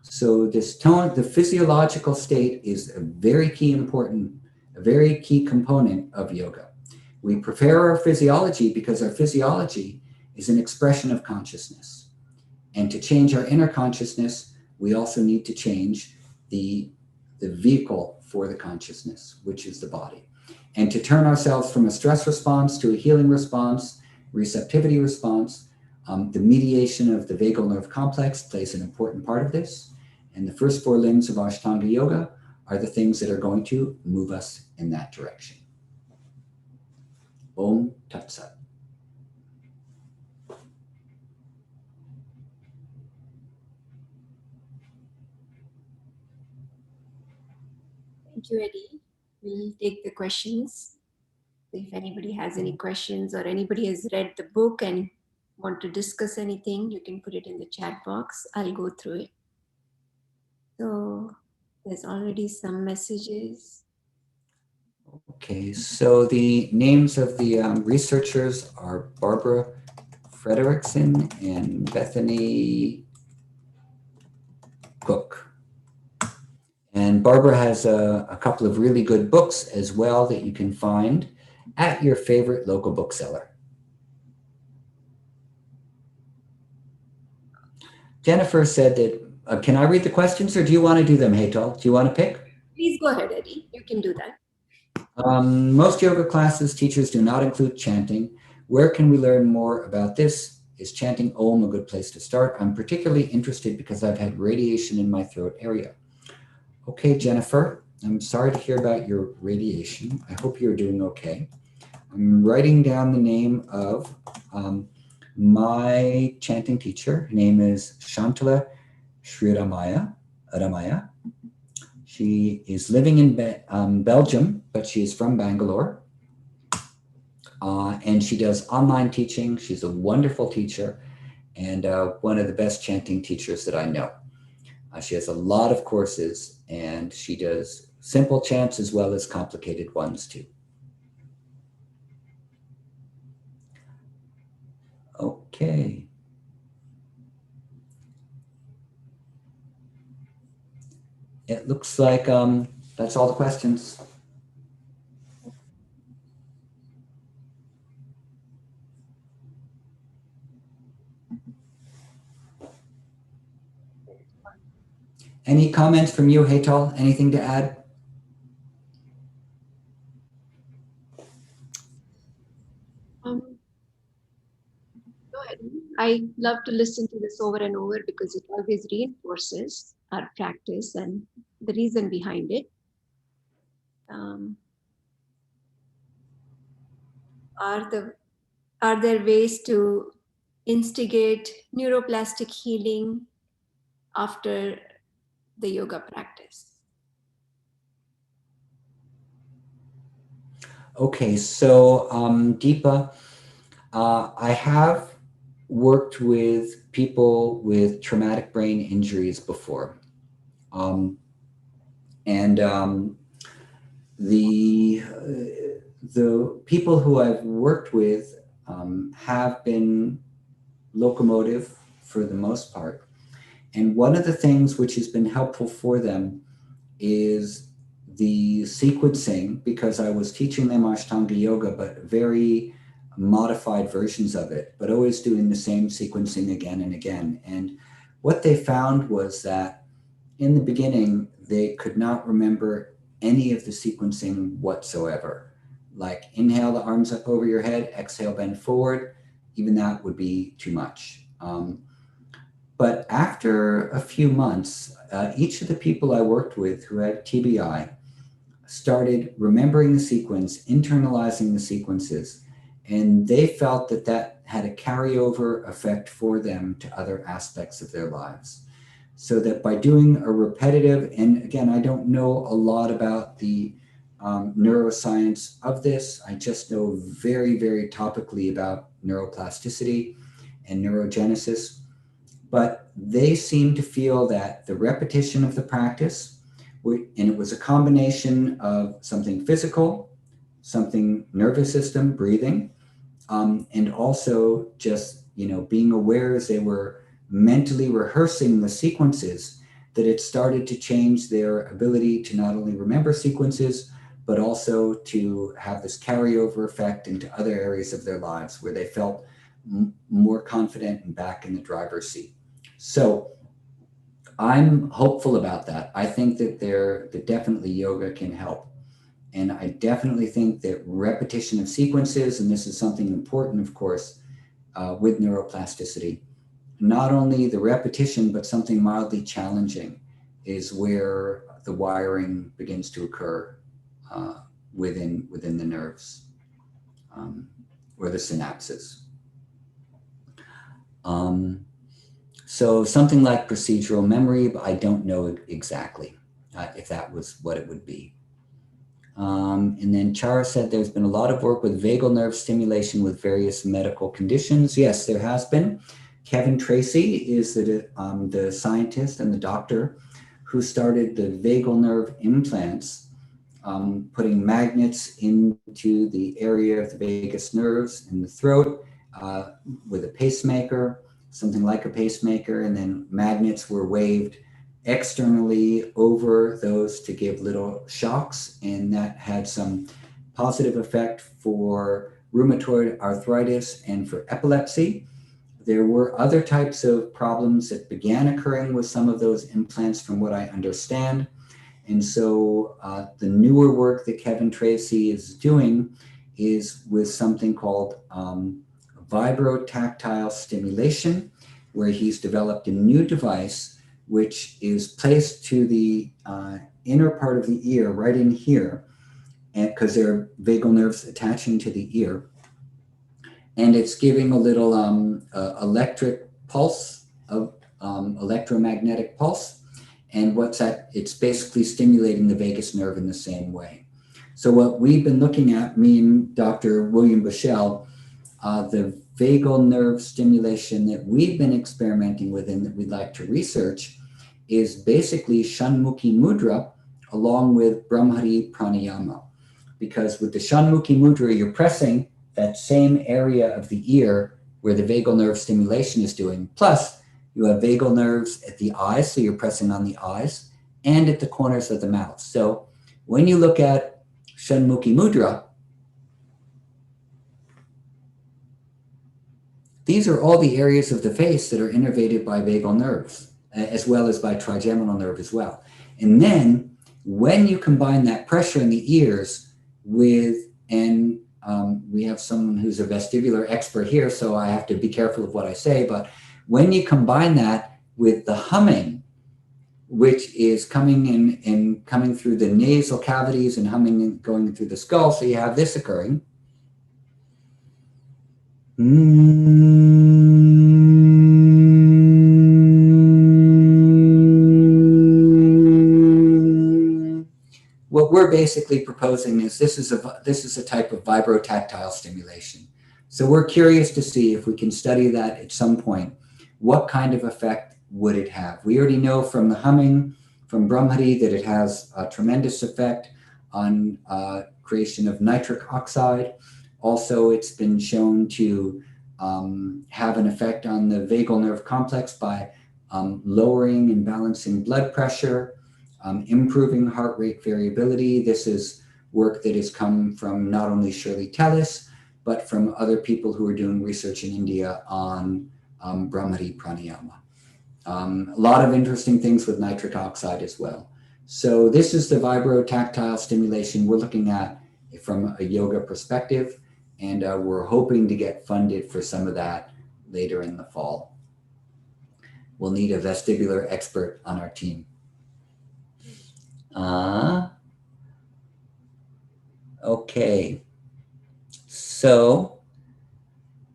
So this tone, the physiological state is a very key component of yoga. We prepare our physiology because our physiology is an expression of consciousness. And to change our inner consciousness, we also need to change the vehicle for the consciousness, which is the body. And to turn ourselves from a stress response to a healing response, receptivity response, the mediation of the vagal nerve complex plays an important part of this. And the first 4 limbs of Ashtanga Yoga are the things that are going to move us in that direction. Om Tat Sat. Thank you, Eddie. We'll take the questions. If anybody has any questions or anybody has read the book and want to discuss anything, you can put it in the chat box. I'll go through it. So there's already some messages. Okay, so the names of the researchers are Barbara Fredrickson and Bethany Cook. And Barbara has a couple of really good books as well that you can find at your favorite local bookseller. Jennifer said that, can I read the questions or do you want to do them, Hetal? Do you want to pick? Please go ahead, Eddie. You can do that. Most yoga classes, teachers do not include chanting. Where can we learn more about this? Is chanting Om a good place to start? I'm particularly interested because I've had radiation in my throat area. Okay, Jennifer, I'm sorry to hear about your radiation. I hope you're doing okay. I'm writing down the name of my chanting teacher. Her name is Shantala Ramaya. She is living in Belgium, but she is from Bangalore. And she does online teaching. She's a wonderful teacher and one of the best chanting teachers that I know. She has a lot of courses and she does simple chants as well as complicated ones too. Okay. It looks like that's all the questions. Any comments from you, Hetal? Anything to add? Go ahead. I love to listen to this over and over because it always reinforces our practice and the reason behind it. Are there ways to instigate neuroplastic healing after the yoga practice? Okay, so Deepa, I have worked with people with traumatic brain injuries before. The people who I've worked with have been locomotive for the most part. And one of the things which has been helpful for them is the sequencing, because I was teaching them Ashtanga Yoga, but very modified versions of it, but always doing the same sequencing again and again. And what they found was that in the beginning, they could not remember any of the sequencing whatsoever. Like inhale the arms up over your head, exhale, bend forward. Even that would be too much. But after a few months, each of the people I worked with who had TBI started remembering the sequence, internalizing the sequences, and they felt that that had a carryover effect for them to other aspects of their lives. So that by doing a repetitive, and again, I don't know a lot about the neuroscience of this. I just know very, very topically about neuroplasticity and neurogenesis. But they seem to feel that the repetition of the practice, and it was a combination of something physical, something nervous system, breathing, and also just, being aware as they were mentally rehearsing the sequences, that it started to change their ability to not only remember sequences, but also to have this carryover effect into other areas of their lives where they felt more confident and back in the driver's seat. So I'm hopeful about that. I think that that definitely yoga can help. And I definitely think that repetition of sequences, and this is something important, of course, with neuroplasticity, not only the repetition, but something mildly challenging is where the wiring begins to occur within the nerves or the synapses. So something like procedural memory, but I don't know exactly if that was what it would be. And then Chara said there's been a lot of work with vagal nerve stimulation with various medical conditions. Yes, there has been. Kevin Tracy is the scientist and the doctor who started the vagal nerve implants, putting magnets into the area of the vagus nerves in the throat with a pacemaker, something like a pacemaker, and then magnets were waved externally over those to give little shocks, and that had some positive effect for rheumatoid arthritis and for epilepsy. There were other types of problems that began occurring with some of those implants, from what I understand. And so the newer work that Kevin Tracy is doing is with something called vibrotactile stimulation, where he's developed a new device which is placed to the inner part of the ear, right in here, and because there are vagal nerves attaching to the ear. And it's giving a little electric pulse, of electromagnetic pulse. And what's that? It's basically stimulating the vagus nerve in the same way. So what we've been looking at, me and Dr. William Bushell, the vagal nerve stimulation that we've been experimenting with and that we'd like to research is basically Shanmukhi Mudra along with Brahmari Pranayama. Because with the Shanmukhi Mudra, you're pressing that same area of the ear where the vagal nerve stimulation is doing. Plus, you have vagal nerves at the eyes, so you're pressing on the eyes, and at the corners of the mouth. So when you look at Shanmukhi Mudra, these are all the areas of the face that are innervated by vagal nerves, as well as by trigeminal nerve as well. And then when you combine that pressure in the ears with, and we have someone who's a vestibular expert here, so I have to be careful of what I say, but when you combine that with the humming, which is coming in and coming through the nasal cavities and humming and going through the skull, so you have this occurring. What we're basically proposing is this is a type of vibrotactile stimulation. So we're curious to see if we can study that at some point. What kind of effect would it have? We already know from the humming, from Brahmari, that it has a tremendous effect on creation of nitric oxide. Also, it's been shown to have an effect on the vagal nerve complex by lowering and balancing blood pressure, improving heart rate variability. This is work that has come from not only Shirley Tellis, but from other people who are doing research in India on Brahmari Pranayama. A lot of interesting things with nitric oxide as well. So this is the vibrotactile stimulation we're looking at from a yoga perspective, and we're hoping to get funded for some of that later in the fall. We'll need a vestibular expert on our team. Okay. So,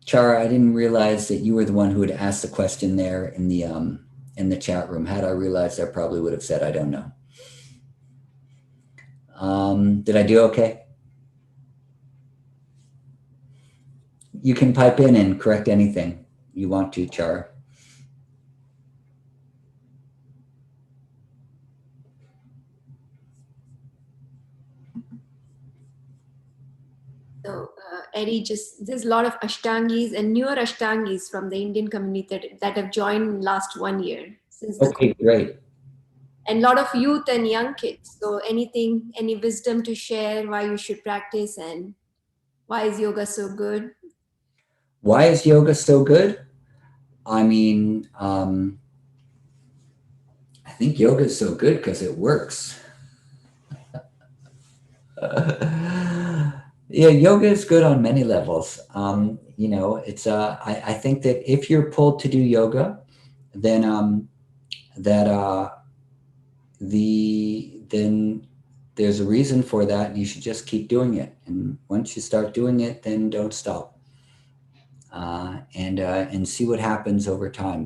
Chara, I didn't realize that you were the one who had asked the question there in the chat room. Had I realized, I probably would have said, I don't know. Did I do okay? You can pipe in and correct anything you want to, Chara. So Eddie, there's a lot of Ashtangis and newer Ashtangis from the Indian community that have joined last 1 year. Okay, great. And a lot of youth and young kids. So any wisdom to share why you should practice and why is yoga so good? Why is yoga so good? I mean, think yoga is so good because it works. Yeah, yoga is good on many levels. It's I think that if you're pulled to do yoga, then that then there's a reason for that, and you should just keep doing it. And once you start doing it, then don't stop. And see what happens over time.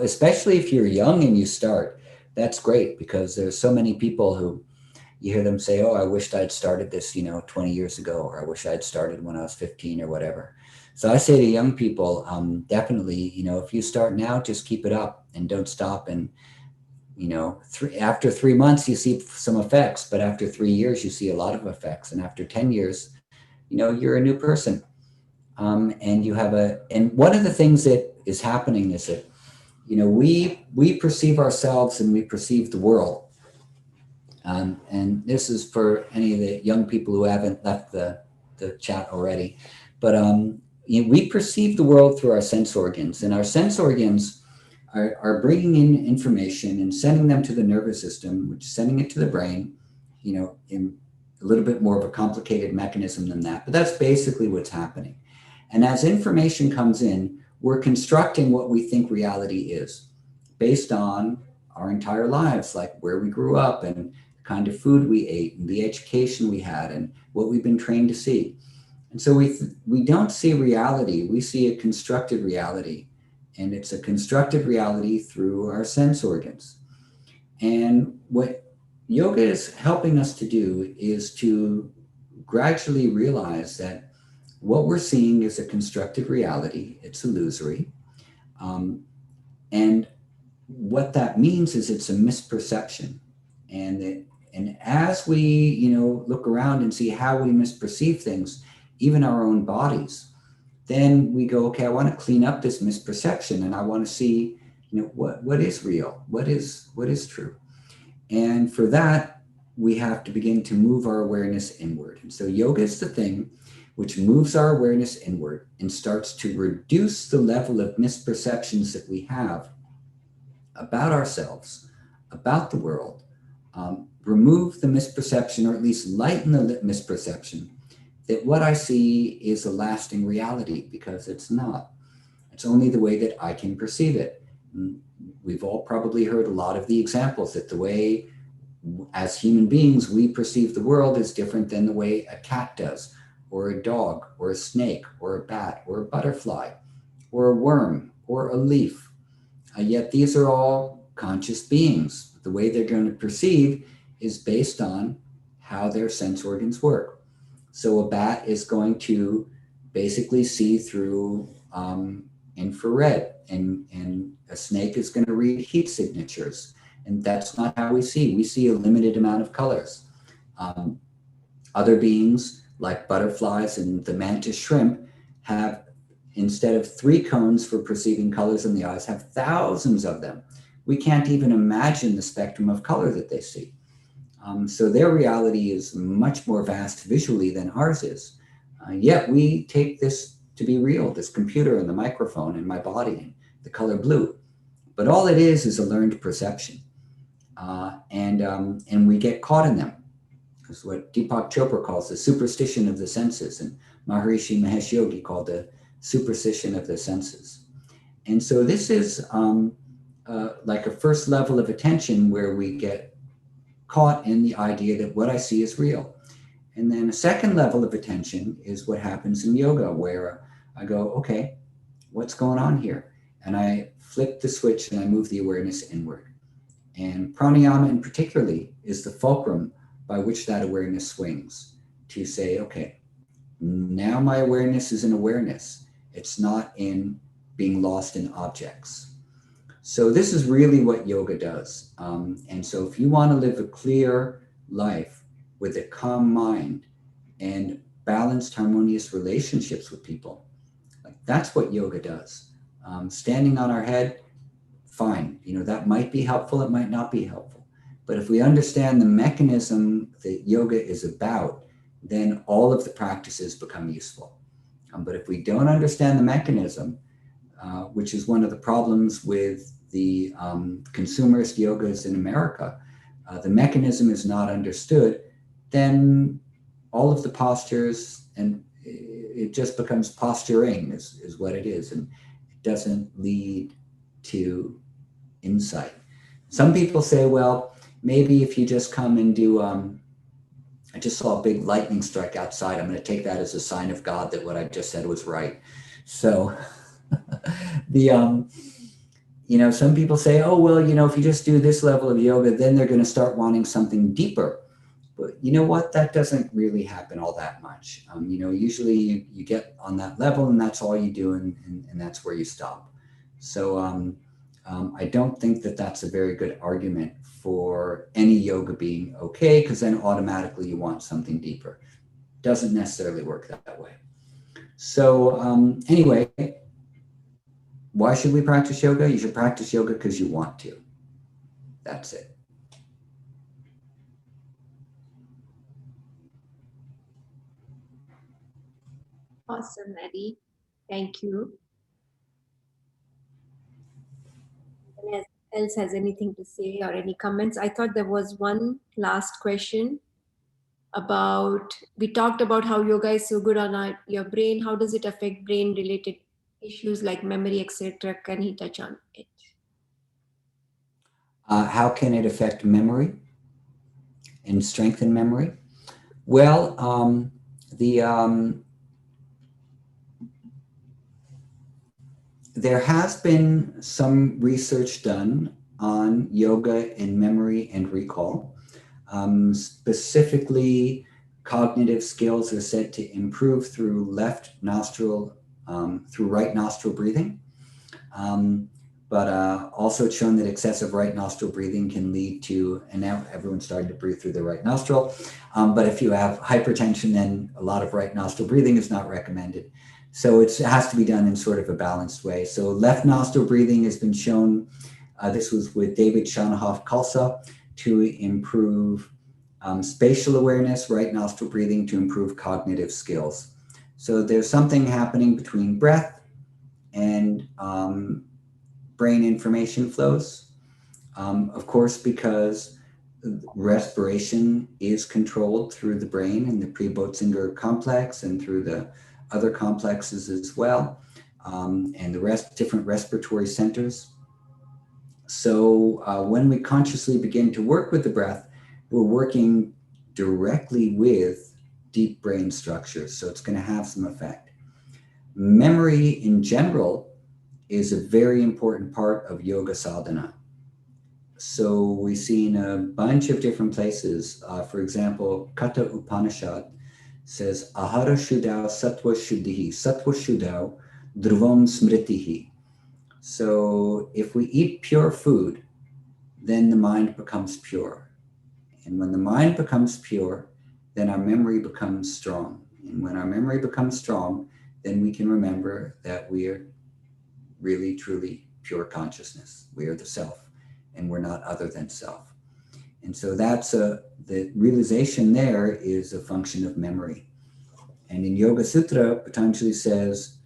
Especially if you're young and you start, that's great, because there's so many people who you hear them say, "Oh, I wished I'd started this, 20 years ago, or I wish I'd started when I was 15 or whatever." So I say to young people, definitely, if you start now, just keep it up and don't stop. And after 3 months, you see some effects, but after 3 years, you see a lot of effects, and after 10 years, you're a new person. And one of the things that is happening is that, we perceive ourselves and we perceive the world. And this is for any of the young people who haven't left the chat already. But we perceive the world through our sense organs, and our sense organs are bringing in information and sending them to the nervous system, which is sending it to the brain, in a little bit more of a complicated mechanism than that. But that's basically what's happening. And as information comes in, we're constructing what we think reality is based on our entire lives, like where we grew up and the kind of food we ate and the education we had and what we've been trained to see. And so we don't see reality, we see a constructed reality. And it's a constructed reality through our sense organs. And what yoga is helping us to do is to gradually realize that what we're seeing is a constructed reality. It's illusory. And what that means is it's a misperception. And as we, look around and see how we misperceive things, even our own bodies, then we go, okay, I want to clean up this misperception, and I want to see, what is real, what is true. And for that, we have to begin to move our awareness inward. And so yoga is the thing which moves our awareness inward and starts to reduce the level of misperceptions that we have about ourselves, about the world, remove the misperception, or at least lighten the misperception that what I see is a lasting reality, because it's not. It's only the way that I can perceive it. We've all probably heard a lot of the examples that the way, as human beings, we perceive the world is different than the way a cat does, or a dog, or a snake, or a bat, or a butterfly, or a worm, or a leaf. Yet these are all conscious beings. The way they're going to perceive is based on how their sense organs work. So a bat is going to basically see through infrared, and a snake is going to read heat signatures. And that's not how we see. We see a limited amount of colors. Other beings, like butterflies and the mantis shrimp, have, instead of 3 cones for perceiving colors in the eyes, have thousands of them. We can't even imagine the spectrum of color that they see. So their reality is much more vast visually than ours is. Yet we take this to be real, this computer and the microphone and my body and the color blue. But all it is a learned perception. And we get caught in them. It's what Deepak Chopra calls the superstition of the senses, and Maharishi Mahesh Yogi called the superstition of the senses. And so this is like a first level of attention where we get caught in the idea that what I see is real. And then a second level of attention is what happens in yoga, where I go, okay, what's going on here? And I flip the switch and I move the awareness inward. And pranayama in particularly is the fulcrum by which that awareness swings to say, okay, now my awareness is in awareness. It's not in being lost in objects. So this is really what yoga does. And so if you want to live a clear life with a calm mind and balanced, harmonious relationships with people, that's what yoga does. Standing on our head, fine. That might be helpful, it might not be helpful. But if we understand the mechanism that yoga is about, then all of the practices become useful. But if we don't understand the mechanism, which is one of the problems with the consumerist yogas in America, the mechanism is not understood, then all of the postures, and it just becomes posturing is what it is, and it doesn't lead to insight. Some people say, well, maybe if you just come and do, I just saw a big lightning strike outside. I'm going to take that as a sign of God that what I just said was right. So some people say, oh, well, if you just do this level of yoga, then they're going to start wanting something deeper. But you know what? That doesn't really happen all that much. Usually you get on that level and that's all you do, and that's where you stop. So I don't think that that's a very good argument for any yoga being okay, because then automatically you want something deeper. Doesn't necessarily work that way. So anyway, why should we practice yoga? You should practice yoga because you want to. That's it. Awesome, Eddie. Thank you. Anyone else has anything to say or any comments? I thought there was one last question about, we talked about how yoga is so good on your brain. How does it affect brain related issues like memory, etc.? Can he touch on it? How can it affect memory and strengthen memory? Well, there has been some research done on yoga and memory and recall. Specifically, cognitive skills are said to improve through right nostril breathing. But also it's shown that excessive right nostril breathing can lead to, and now everyone's starting to breathe through the right nostril. But if you have hypertension, then a lot of right nostril breathing is not recommended. So it has to be done in sort of a balanced way. So left nostril breathing has been shown, this was with David Shanahoff Khalsa, to improve spatial awareness, right nostril breathing to improve cognitive skills. So there's something happening between breath and brain information flows. Of course, because respiration is controlled through the brain and the Pribotzinger complex and through the other complexes as well, and the different respiratory centers. So when we consciously begin to work with the breath, we're working directly with deep brain structures. So it's going to have some effect. Memory in general is a very important part of yoga sadhana. So we see in a bunch of different places, for example, Katha Upanishad says, Ahara Shuddhau Sattva Shuddhihi, Sattva Shuddhau Dhruvam Smritihi. So if we eat pure food, then the mind becomes pure. And when the mind becomes pure, then our memory becomes strong. And when our memory becomes strong, then we can remember that we are really, truly pure consciousness. We are the self, and we're not other than self. And so that's the realization there is a function of memory. And in Yoga Sutra, Patanjali says,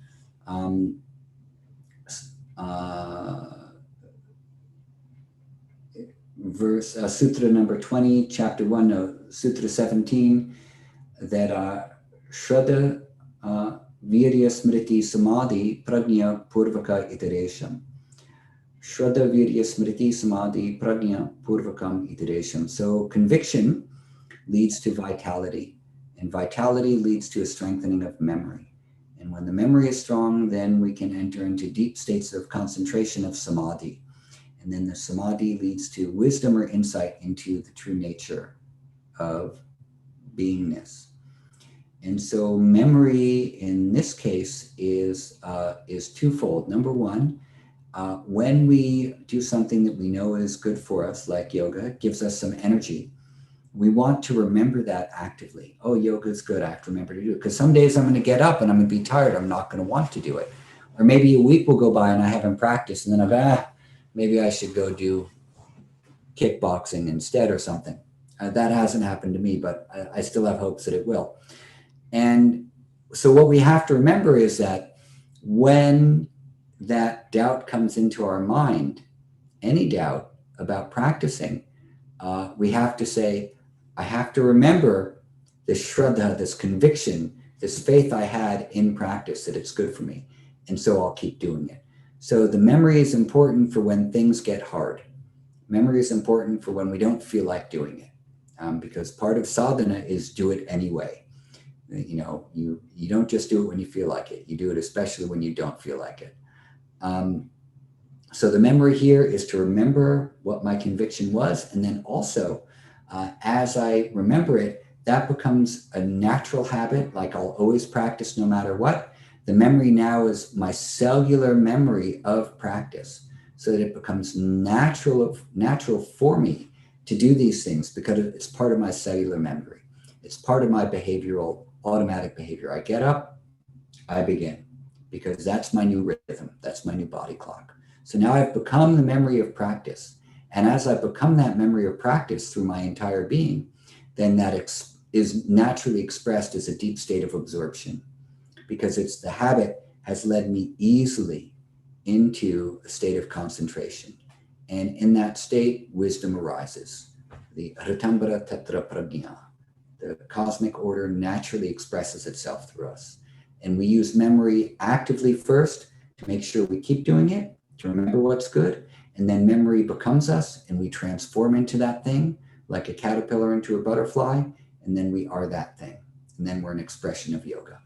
Sutra number 20, chapter 1, no, Sutra 17, that Shraddha, Virya, Smriti, Samadhi, Prajna, Purvaka, Iteresham. Shraddha, Virya, Smriti, Samadhi, Prajna, Purvakam, Iteresham. So conviction leads to vitality, and vitality leads to a strengthening of memory. And when the memory is strong, then we can enter into deep states of concentration of samadhi. And then the samadhi leads to wisdom or insight into the true nature of beingness. And so memory in this case is twofold. Number one, when we do something that we know is good for us, like yoga, it gives us some energy. We want to remember that actively. Oh, yoga is good. I have to remember to do it. Because some days I'm going to get up and I'm going to be tired. I'm not going to want to do it. Or maybe a week will go by and I haven't practiced. And then maybe I should go do kickboxing instead or something. That hasn't happened to me, but I still have hopes that it will. And so what we have to remember is that when that doubt comes into our mind, any doubt about practicing, we have to say, I have to remember this shraddha, this conviction, this faith I had in practice that it's good for me. And so I'll keep doing it. So the memory is important for when things get hard. Memory is important for when we don't feel like doing it, because part of sadhana is do it anyway. You know, you don't just do it when you feel like it. You do it especially when you don't feel like it. So the memory here is to remember what my conviction was, and then also, as I remember it, that becomes a natural habit, like I'll always practice no matter what. The memory now is my cellular memory of practice, so that it becomes natural for me to do these things because it's part of my cellular memory. It's part of my behavioral, automatic behavior. I get up, I begin, because that's my new rhythm. That's my new body clock. So now I've become the memory of practice. And as I become that memory of practice through my entire being, then that is naturally expressed as a deep state of absorption, because it's the habit has led me easily into a state of concentration. And in that state, wisdom arises. The Ritambara Tatra Prajna, the cosmic order naturally expresses itself through us. And we use memory actively first to make sure we keep doing it, to remember what's good. And then memory becomes us and we transform into that thing, like a caterpillar into a butterfly. And then we are that thing. And then we're an expression of yoga.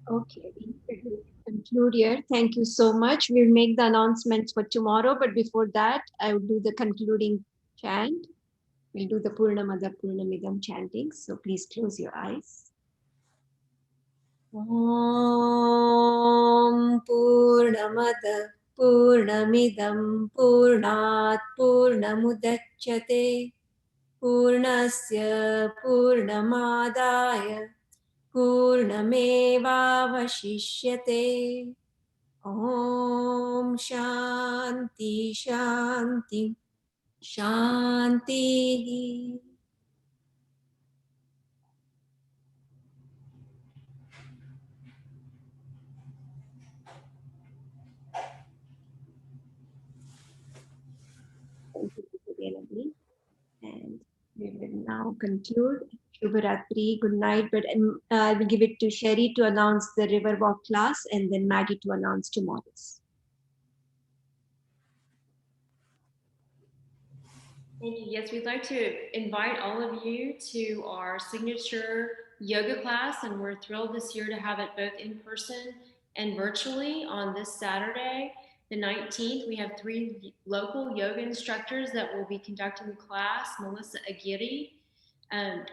Okay, we will conclude here. Thank you so much. We'll make the announcements for tomorrow, but before that, I will do the concluding chant. We'll do the Purnamada Purnamidam chanting. So please close your eyes. Om Purnamada Purnamidam Purnat Purnamudachyate Purnasya Purnamadaya Purnamevavashishyate. Om Shanti Shanti Shanti. Thank you, Devanagari. And we will now conclude. Shubharatri, good night. But I will give it to Sherry to announce the Riverwalk class and then Maggie to announce tomorrow's. Thank you. Yes, we'd like to invite all of you to our signature yoga class, and we're thrilled this year to have it both in person and virtually on this Saturday, the 19th. We have 3 local yoga instructors that will be conducting the class: Melissa Aguirre,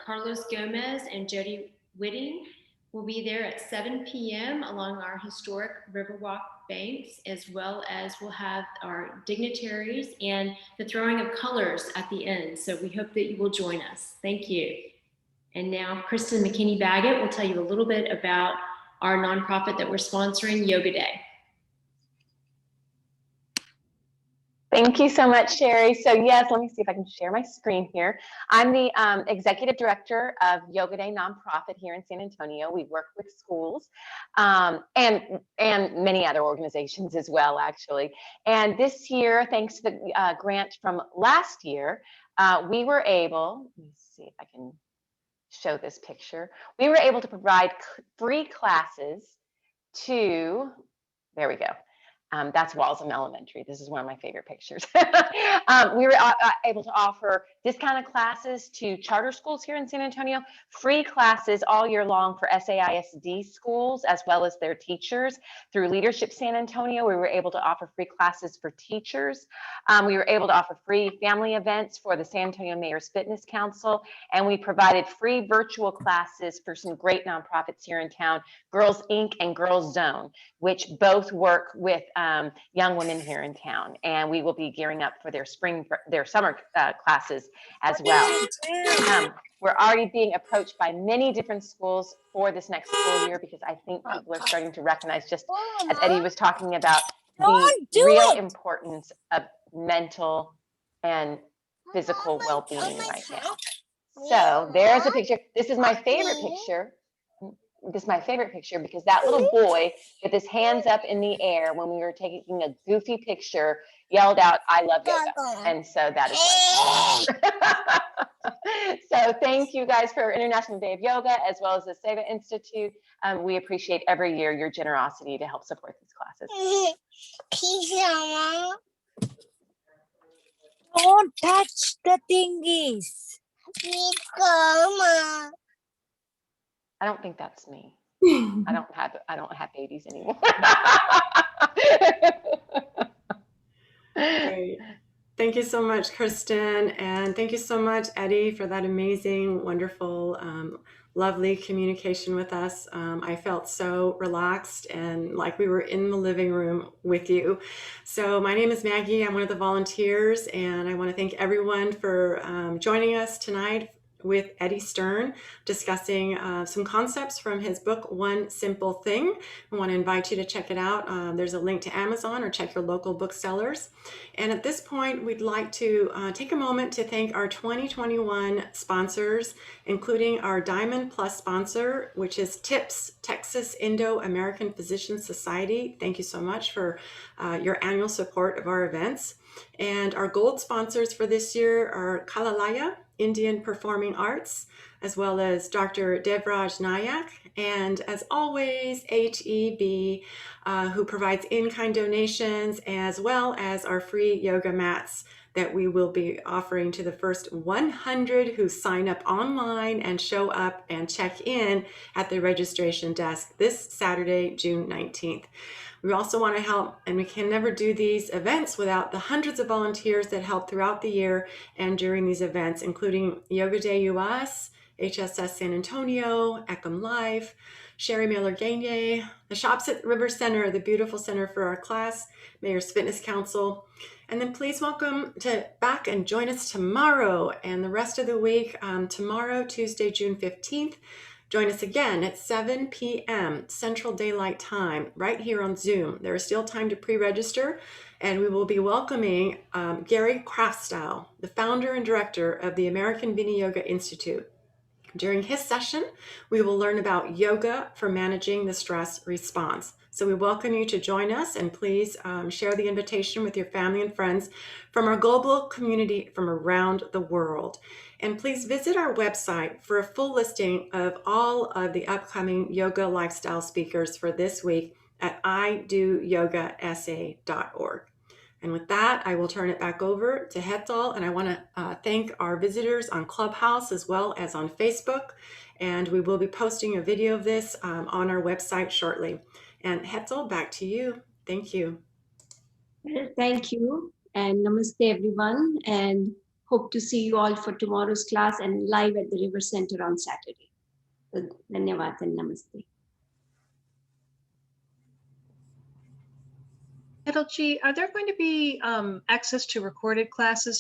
Carlos Gomez, and Jody Whitting. Will be there at 7 p.m. along our historic Riverwalk banks, as well as we'll have our dignitaries and the throwing of colors at the end. So we hope that you will join us. Thank you. And now Kristen McKinney-Baggett will tell you a little bit about our nonprofit that we're sponsoring, Yoga Day. Thank you so much, Sherry. So yes, let me see if I can share my screen here. I'm the executive director of Yoga Day nonprofit here in San Antonio. We work with schools and many other organizations as well, actually. And this year, thanks to the grant from last year, we were able, let me see if I can show this picture. We were able to provide free classes to, there we go. That's Walsham Elementary. This is one of my favorite pictures. We were able to offer discounted classes to charter schools here in San Antonio, free classes all year long for SAISD schools, as well as their teachers. Through Leadership San Antonio, we were able to offer free classes for teachers. We were able to offer free family events for the San Antonio Mayor's Fitness Council, and we provided free virtual classes for some great nonprofits here in town, Girls Inc. and Girls Zone, which both work with young women here in town, and we will be gearing up for their summer classes as well. We're already being approached by many different schools for this next school year, because I think people are starting to recognize, just as Eddie was talking about, the real importance of mental and physical well-being right now. So there's a picture. This is my favorite picture. this is my favorite picture because that little boy with his hands up in the air when we were taking a goofy picture yelled out, "I love yoga." And so that is why. So thank you guys for International Day of Yoga, as well as the Seva Institute. We appreciate every year your generosity to help support these classes. Don't touch the thingies. I don't think that's me. I don't have babies anymore. Great. Thank you so much, Kristen. And thank you so much, Eddie, for that amazing, wonderful, lovely communication with us. I felt so relaxed and like we were in the living room with you. So my name is Maggie. I'm one of the volunteers, and I want to thank everyone for joining us tonight with Eddie Stern, discussing some concepts from his book, One Simple Thing. I want to invite you to check it out. There's a link to Amazon, or check your local booksellers. And at this point, we'd like to take a moment to thank our 2021 sponsors, including our Diamond Plus sponsor, which is TIPS, Texas Indo-American Physician Society. Thank you so much for your annual support of our events. And our gold sponsors for this year are Kalalaya, Indian Performing Arts, as well as Dr. Devraj Nayak, and as always, HEB, who provides in-kind donations, as well as our free yoga mats that we will be offering to the first 100 who sign up online and show up and check in at the registration desk this Saturday, June 19th. We also want to help, and we can never do these events without the hundreds of volunteers that help throughout the year and during these events, including Yoga Day US, HSS San Antonio, Ecom Life, Sherry Miller Gagne, the Shops at River Center, the beautiful center for our class, Mayor's Fitness Council. And then please welcome back and join us tomorrow and the rest of the week. Tomorrow, Tuesday, June 15th, join us again at 7 p.m. Central Daylight Time, right here on Zoom. There is still time to pre-register, and we will be welcoming Gary Kraftstow, the founder and director of the American Vini Yoga Institute. During his session, we will learn about yoga for managing the stress response. So we welcome you to join us, and please share the invitation with your family and friends from our global community from around the world. And please visit our website for a full listing of all of the upcoming yoga lifestyle speakers for this week at idoyogasa.org. And with that, I will turn it back over to Hetal, and I want to thank our visitors on Clubhouse as well as on Facebook. And we will be posting a video of this on our website shortly. And Hetal, back to you. Thank you. Thank you, and namaste everyone, and hope to see you all for tomorrow's class and live at the River Center on Saturday. So, dhanyawad and namaste. Hetal Ji, are there going to be access to recorded classes